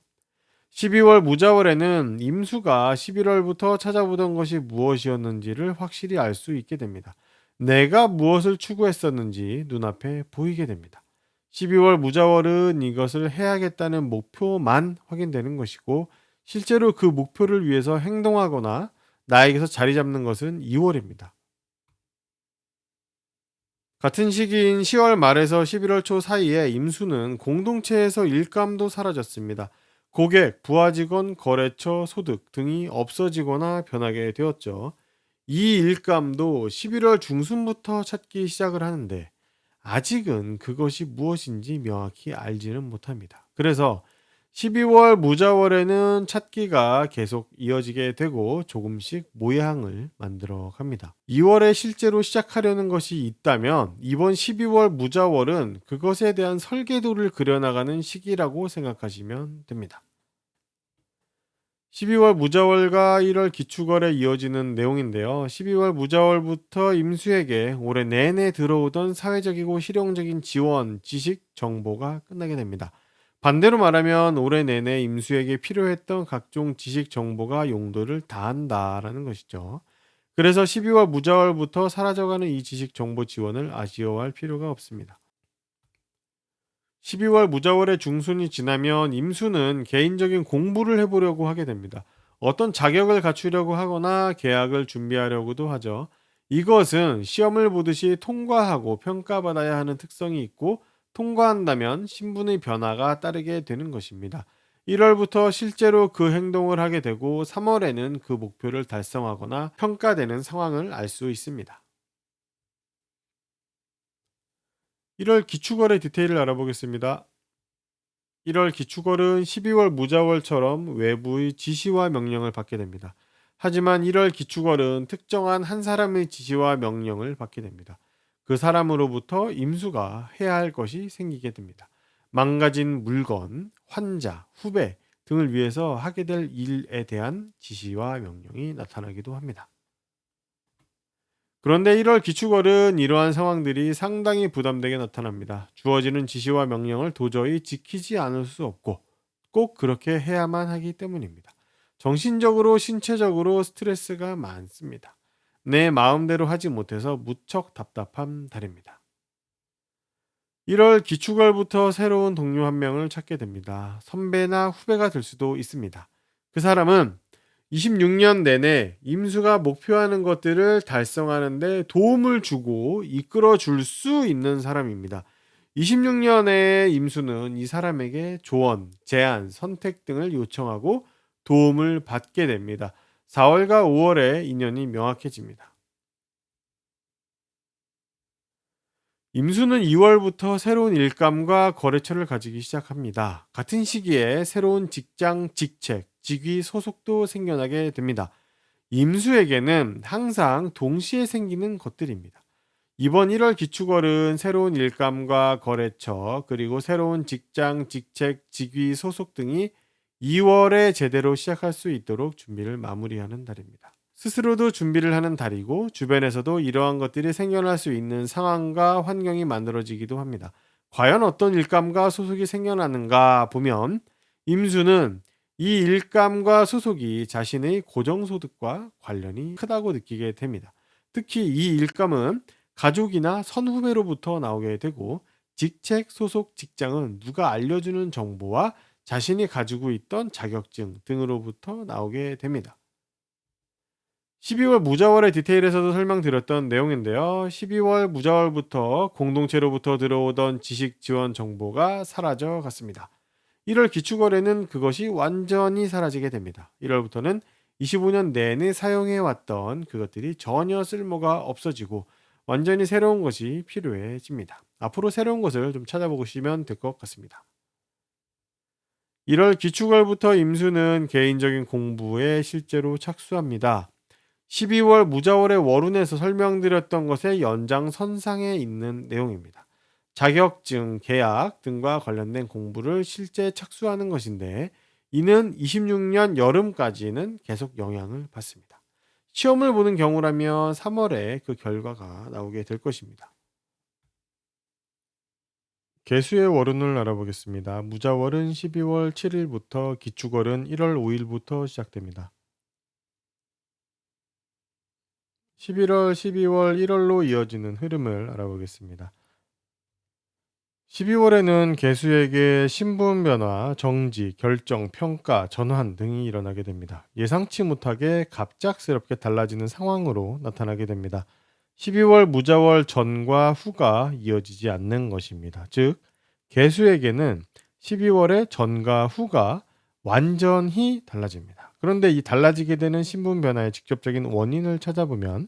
12월 무자월에는 임수가 11월부터 찾아보던 것이 무엇이었는지를 확실히 알 수 있게 됩니다. 내가 무엇을 추구했었는지 눈앞에 보이게 됩니다. 12월 무자월은 이것을 해야겠다는 목표만 확인되는 것이고, 실제로 그 목표를 위해서 행동하거나 나에게서 자리 잡는 것은 2월입니다. 같은 시기인 10월 말에서 11월 초 사이에 임수는 공동체에서 일감도 사라졌습니다. 고객, 부하 직원, 거래처, 소득 등이 없어지거나 변하게 되었죠. 이 일감도 11월 중순부터 찾기 시작을 하는데, 아직은 그것이 무엇인지 명확히 알지는 못합니다. 그래서 12월 무자월에는 찾기가 계속 이어지게 되고 조금씩 모양을 만들어 갑니다. 2월에 실제로 시작하려는 것이 있다면 이번 12월 무자월은 그것에 대한 설계도를 그려나가는 시기라고 생각하시면 됩니다. 12월 무자월과 1월 기축월에 이어지는 내용인데요. 12월 무자월부터 임수에게 올해 내내 들어오던 사회적이고 실용적인 지원, 지식, 정보가 끝나게 됩니다. 반대로 말하면 올해 내내 임수에게 필요했던 각종 지식, 정보가 용도를 다한다라는 것이죠. 그래서 12월 무자월부터 사라져가는 이 지식, 정보 지원을 아쉬워할 필요가 없습니다. 12월 무자월의 중순이 지나면 임수는 개인적인 공부를 해보려고 하게 됩니다. 어떤 자격을 갖추려고 하거나 계약을 준비하려고도 하죠. 이것은 시험을 보듯이 통과하고 평가받아야 하는 특성이 있고 통과한다면 신분의 변화가 따르게 되는 것입니다. 1월부터 실제로 그 행동을 하게 되고 3월에는 그 목표를 달성하거나 평가되는 상황을 알 수 있습니다. 1월 기축월의 디테일을 알아보겠습니다. 1월 기축월은 12월 무자월처럼 외부의 지시와 명령을 받게 됩니다. 하지만 1월 기축월은 특정한 한 사람의 지시와 명령을 받게 됩니다. 그 사람으로부터 임수가 해야 할 것이 생기게 됩니다. 망가진 물건, 환자, 후배 등을 위해서 하게 될 일에 대한 지시와 명령이 나타나기도 합니다. 그런데 1월 기축월은 이러한 상황들이 상당히 부담되게 나타납니다. 주어지는 지시와 명령을 도저히 지키지 않을 수 없고 꼭 그렇게 해야만 하기 때문입니다. 정신적으로, 신체적으로 스트레스가 많습니다. 내 마음대로 하지 못해서 무척 답답한 달입니다. 1월 기축월부터 새로운 동료 한 명을 찾게 됩니다. 선배나 후배가 될 수도 있습니다. 그 사람은 26년 내내 임수가 목표하는 것들을 달성하는데 도움을 주고 이끌어 줄 수 있는 사람입니다. 26년의 임수는 이 사람에게 조언, 제안, 선택 등을 요청하고 도움을 받게 됩니다. 4월과 5월에 인연이 명확해집니다. 임수는 2월부터 새로운 일감과 거래처를 가지기 시작합니다. 같은 시기에 새로운 직장, 직책, 직위, 소속도 생겨나게 됩니다. 임수에게는 항상 동시에 생기는 것들입니다. 이번 1월 기축월은 새로운 일감과 거래처, 그리고 새로운 직장, 직책, 직위, 소속 등이 2월에 제대로 시작할 수 있도록 준비를 마무리하는 달입니다. 스스로도 준비를 하는 달이고 주변에서도 이러한 것들이 생겨날 수 있는 상황과 환경이 만들어지기도 합니다. 과연 어떤 일감과 소속이 생겨나는가 보면 임수는 이 일감과 소속이 자신의 고정소득과 관련이 크다고 느끼게 됩니다. 특히 이 일감은 가족이나 선후배로부터 나오게 되고 직책, 소속, 직장은 누가 알려주는 정보와 자신이 가지고 있던 자격증 등으로부터 나오게 됩니다. 12월 무자월의 디테일에서도 설명드렸던 내용인데요. 12월 무자월부터 공동체로부터 들어오던 지식 지원 정보가 사라져 갔습니다. 1월 기축월에는 그것이 완전히 사라지게 됩니다. 1월부터는 25년 내내 사용해왔던 그것들이 전혀 쓸모가 없어지고 완전히 새로운 것이 필요해집니다. 앞으로 새로운 것을 좀 찾아보시면 될 것 같습니다. 1월 기축월부터 임수는 개인적인 공부에 실제로 착수합니다. 12월 무자월의 월운에서 설명드렸던 것의 연장선상에 있는 내용입니다. 자격증, 계약 등과 관련된 공부를 실제 착수하는 것인데 이는 26년 여름까지는 계속 영향을 받습니다. 시험을 보는 경우라면 3월에 그 결과가 나오게 될 것입니다. 개수의 월운을 알아보겠습니다. 무자월은 12월 7일부터 기축월은 1월 5일부터 시작됩니다. 11월, 12월, 1월로 이어지는 흐름을 알아보겠습니다. 12월에는 개수에게 신분 변화, 정지, 결정, 평가, 전환 등이 일어나게 됩니다. 예상치 못하게 갑작스럽게 달라지는 상황으로 나타나게 됩니다. 12월 무자월 전과 후가 이어지지 않는 것입니다. 즉, 개수에게는 12월의 전과 후가 완전히 달라집니다. 그런데 이 달라지게 되는 신분 변화의 직접적인 원인을 찾아보면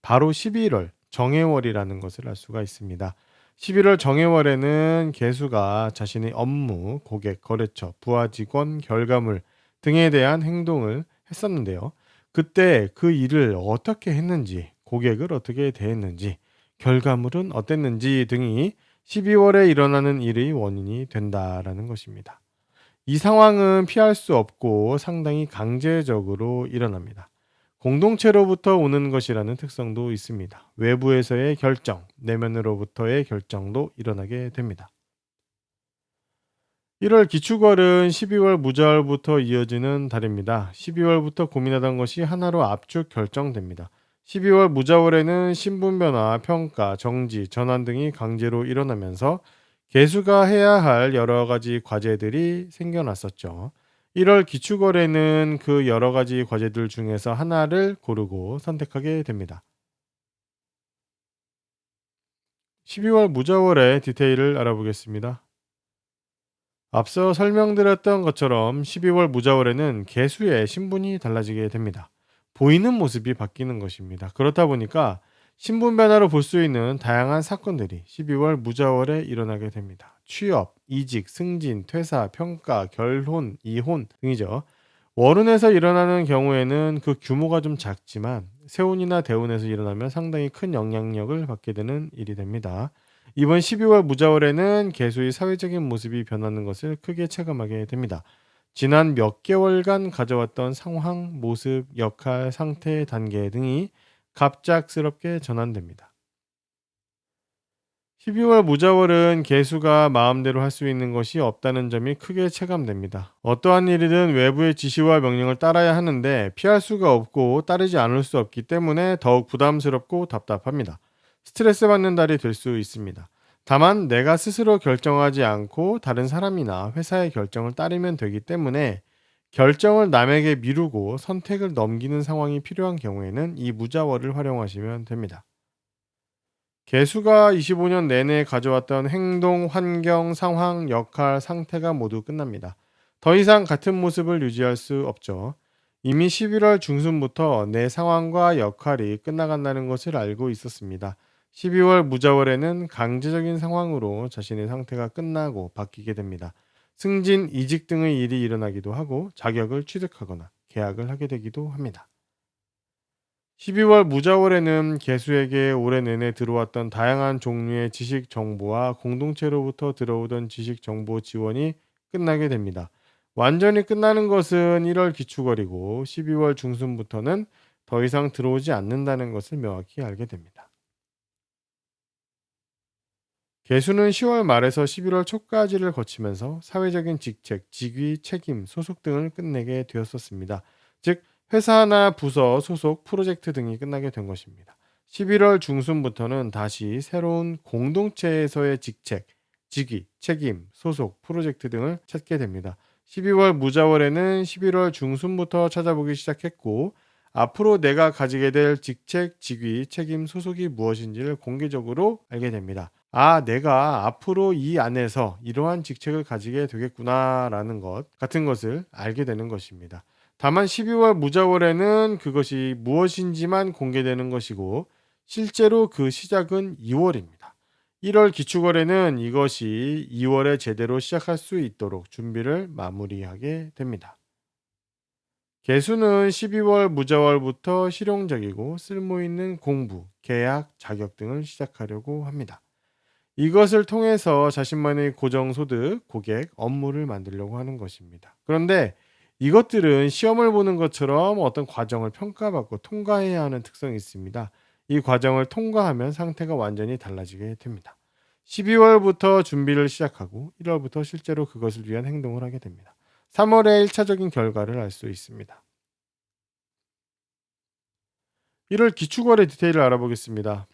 바로 11월 정해월이라는 것을 알 수가 있습니다. 11월 정해월에는 개수가 자신의 업무, 고객, 거래처, 부하 직원, 결과물 등에 대한 행동을 했었는데요. 그때 그 일을 어떻게 했는지, 고객을 어떻게 대했는지, 결과물은 어땠는지 등이 12월에 일어나는 일의 원인이 된다라는 것입니다. 이 상황은 피할 수 없고 상당히 강제적으로 일어납니다. 공동체로부터 오는 것이라는 특성도 있습니다. 외부에서의 결정, 내면으로부터의 결정도 일어나게 됩니다. 1월 기축월은 12월 무자월부터 이어지는 달입니다. 12월부터 고민하던 것이 하나로 압축 결정됩니다. 12월 무자월에는 신분 변화, 평가, 정지, 전환 등이 강제로 일어나면서 개수가 해야 할 여러 가지 과제들이 생겨났었죠. 1월 기축월에는 그 여러 가지 과제들 중에서 하나를 고르고 선택하게 됩니다. 12월 무자월의 디테일을 알아보겠습니다. 앞서 설명드렸던 것처럼 12월 무자월에는 개수의 신분이 달라지게 됩니다. 보이는 모습이 바뀌는 것입니다. 그렇다 보니까 신분 변화로 볼 수 있는 다양한 사건들이 12월 무자월에 일어나게 됩니다. 취업, 이직, 승진, 퇴사, 평가, 결혼, 이혼 등이죠. 월운에서 일어나는 경우에는 그 규모가 좀 작지만 세운이나 대운에서 일어나면 상당히 큰 영향력을 받게 되는 일이 됩니다. 이번 12월 무자월에는 개수의 사회적인 모습이 변하는 것을 크게 체감하게 됩니다. 지난 몇 개월간 가져왔던 상황, 모습, 역할, 상태, 단계 등이 갑작스럽게 전환됩니다. 12월 무자월은 개수가 마음대로 할 수 있는 것이 없다는 점이 크게 체감됩니다. 어떠한 일이든 외부의 지시와 명령을 따라야 하는데 피할 수가 없고 따르지 않을 수 없기 때문에 더욱 부담스럽고 답답합니다. 스트레스 받는 달이 될 수 있습니다. 다만 내가 스스로 결정하지 않고 다른 사람이나 회사의 결정을 따르면 되기 때문에 결정을 남에게 미루고 선택을 넘기는 상황이 필요한 경우에는 이 무자월을 활용하시면 됩니다. 개수가 25년 내내 가져왔던 행동, 환경, 상황, 역할, 상태가 모두 끝납니다. 더 이상 같은 모습을 유지할 수 없죠. 이미 11월 중순부터 내 상황과 역할이 끝나간다는 것을 알고 있었습니다. 12월 무자월에는 강제적인 상황으로 자신의 상태가 끝나고 바뀌게 됩니다. 승진, 이직 등의 일이 일어나기도 하고 자격을 취득하거나 계약을 하게 되기도 합니다. 12월 무자월에는 개수에게 올해 내내 들어왔던 다양한 종류의 지식 정보와 공동체로부터 들어오던 지식 정보 지원이 끝나게 됩니다. 완전히 끝나는 것은 1월 기축월이고 12월 중순부터는 더 이상 들어오지 않는다는 것을 명확히 알게 됩니다. 개수는 10월 말에서 11월 초까지를 거치면서 사회적인 직책, 직위, 책임, 소속 등을 끝내게 되었었습니다. 즉, 회사나 부서, 소속, 프로젝트 등이 끝나게 된 것입니다. 11월 중순부터는 다시 새로운 공동체에서의 직책, 직위, 책임, 소속, 프로젝트 등을 찾게 됩니다. 12월 무자월에는 11월 중순부터 찾아보기 시작했고, 앞으로 내가 가지게 될 직책, 직위, 책임, 소속이 무엇인지를 공개적으로 알게 됩니다. 아, 내가 앞으로 이 안에서 이러한 직책을 가지게 되겠구나라는 것 같은 것을 알게 되는 것입니다. 다만 12월 무자월에는 그것이 무엇인지만 공개되는 것이고 실제로 그 시작은 2월입니다. 1월 기축월에는 이것이 2월에 제대로 시작할 수 있도록 준비를 마무리하게 됩니다. 개수는 12월 무자월부터 실용적이고 쓸모있는 공부, 계약, 자격 등을 시작하려고 합니다. 이것을 통해서 자신만의 고정소득, 고객, 업무를 만들려고 하는 것입니다. 그런데 이것들은 시험을 보는 것처럼 어떤 과정을 평가받고 통과해야 하는 특성이 있습니다. 이 과정을 통과하면 상태가 완전히 달라지게 됩니다. 12월부터 준비를 시작하고 1월부터 실제로 그것을 위한 행동을 하게 됩니다. 3월에 1차적인 결과를 알 수 있습니다. 1월 기축월의 디테일을 알아보겠습니다.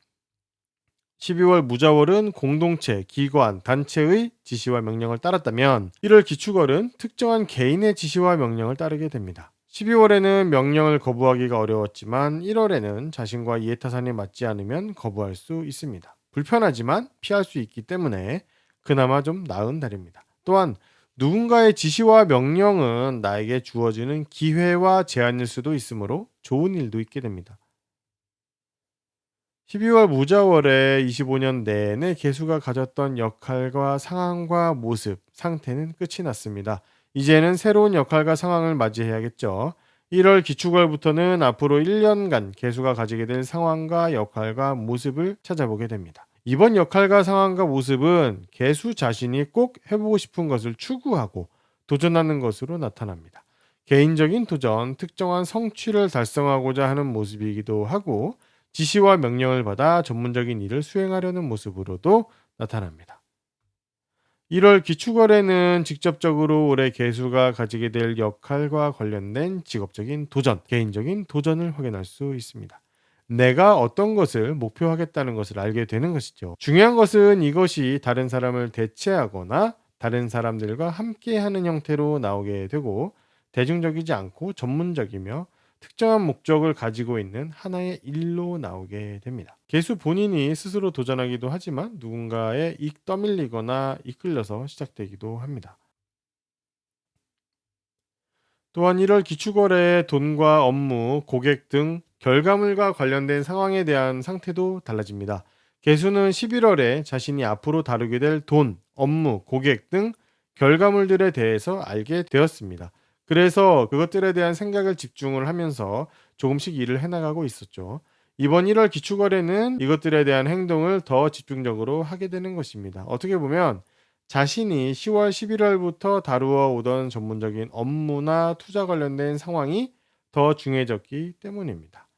12월 무자월은 공동체, 기관, 단체의 지시와 명령을 따랐다면 1월 기축월은 특정한 개인의 지시와 명령을 따르게 됩니다. 12월에는 명령을 거부하기가 어려웠지만 1월에는 자신과 이해타산이 맞지 않으면 거부할 수 있습니다. 불편하지만 피할 수 있기 때문에 그나마 좀 나은 달입니다. 또한 누군가의 지시와 명령은 나에게 주어지는 기회와 제한일 수도 있으므로 좋은 일도 있게 됩니다. 12월 무자월에 25년 내내 개수가 가졌던 역할과 상황과 모습, 상태는 끝이 났습니다. 이제는 새로운 역할과 상황을 맞이해야겠죠. 1월 기축월부터는 앞으로 1년간 개수가 가지게 될 상황과 역할과 모습을 찾아보게 됩니다. 이번 역할과 상황과 모습은 개수 자신이 꼭 해보고 싶은 것을 추구하고 도전하는 것으로 나타납니다. 개인적인 도전, 특정한 성취를 달성하고자 하는 모습이기도 하고, 지시와 명령을 받아 전문적인 일을 수행하려는 모습으로도 나타납니다. 1월 기축월에는 직접적으로 올해 개수가 가지게 될 역할과 관련된 직업적인 도전, 개인적인 도전을 확인할 수 있습니다. 내가 어떤 것을 목표하겠다는 것을 알게 되는 것이죠. 중요한 것은 이것이 다른 사람을 대체하거나 다른 사람들과 함께하는 형태로 나오게 되고, 대중적이지 않고 전문적이며 특정한 목적을 가지고 있는 하나의 일로 나오게 됩니다. 개수 본인이 스스로 도전하기도 하지만 누군가에 떠밀리거나 이끌려서 시작되기도 합니다. 또한 1월 기축월에 돈과 업무, 고객 등 결과물과 관련된 상황에 대한 상태도 달라집니다. 개수는 11월에 자신이 앞으로 다루게 될 돈, 업무, 고객 등 결과물들에 대해서 알게 되었습니다. 그래서 그것들에 대한 생각을 집중을 하면서 조금씩 일을 해나가고 있었죠. 이번 1월 기축월에는 이것들에 대한 행동을 더 집중적으로 하게 되는 것입니다. 어떻게 보면 자신이 10월, 11월부터 다루어 오던 전문적인 업무나 투자 관련된 상황이 더 중요해졌기 때문입니다.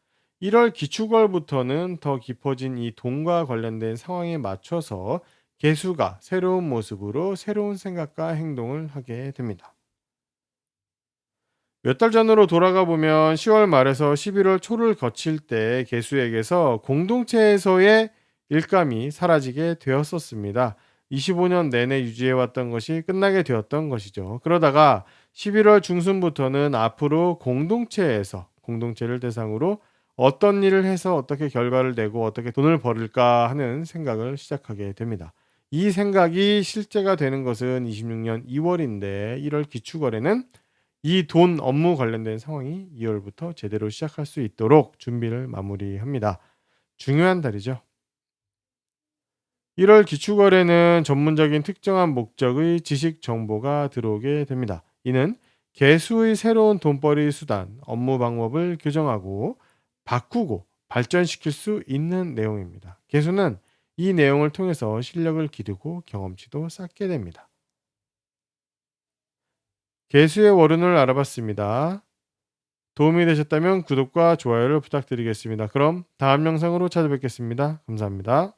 1월 기축월부터는 더 깊어진 이 돈과 관련된 상황에 맞춰서 개수가 새로운 모습으로 새로운 생각과 행동을 하게 됩니다. 몇 달 전으로 돌아가 보면 10월 말에서 11월 초를 거칠 때 개수에게서 공동체에서의 일감이 사라지게 되었었습니다. 25년 내내 유지해왔던 것이 끝나게 되었던 것이죠. 그러다가 11월 중순부터는 앞으로 공동체를 대상으로 어떤 일을 해서 어떻게 결과를 내고 어떻게 돈을 벌을까 하는 생각을 시작하게 됩니다. 이 생각이 실제가 되는 것은 26년 2월인데, 1월 기축월에는 이 돈 업무 관련된 상황이 2월부터 제대로 시작할 수 있도록 준비를 마무리합니다. 중요한 달이죠. 1월 기축월에는 전문적인 특정한 목적의 지식 정보가 들어오게 됩니다. 이는 개수의 새로운 돈벌이 수단, 업무 방법을 교정하고 바꾸고 발전시킬 수 있는 내용입니다. 개수는 이 내용을 통해서 실력을 기르고 경험치도 쌓게 됩니다. 개수의 월운을 알아봤습니다. 도움이 되셨다면 구독과 좋아요를 부탁드리겠습니다. 그럼 다음 영상으로 찾아뵙겠습니다. 감사합니다.